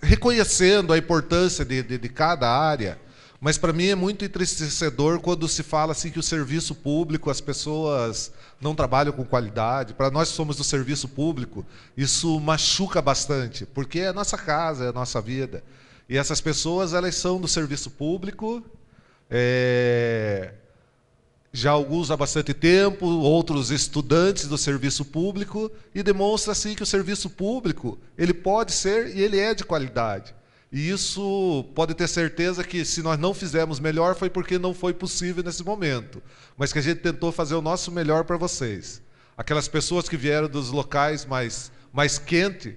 reconhecendo a importância de cada área, mas para mim é muito entristecedor quando se fala assim que o serviço público, as pessoas não trabalham com qualidade. Para nós que somos do serviço público, isso machuca bastante, porque é a nossa casa, é a nossa vida. E essas pessoas, elas são do serviço público, já alguns há bastante tempo, outros estudantes do serviço público, e demonstra assim que o serviço público ele pode ser e ele é de qualidade. E isso pode ter certeza que se nós não fizermos melhor foi porque não foi possível nesse momento, mas que a gente tentou fazer o nosso melhor para vocês. Aquelas pessoas que vieram dos locais mais quentes,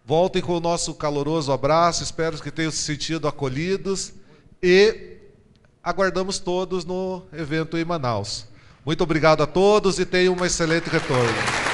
voltem com o nosso caloroso abraço, espero que tenham se sentido acolhidos e aguardamos todos no evento em Manaus. Muito obrigado a todos e tenham um excelente retorno.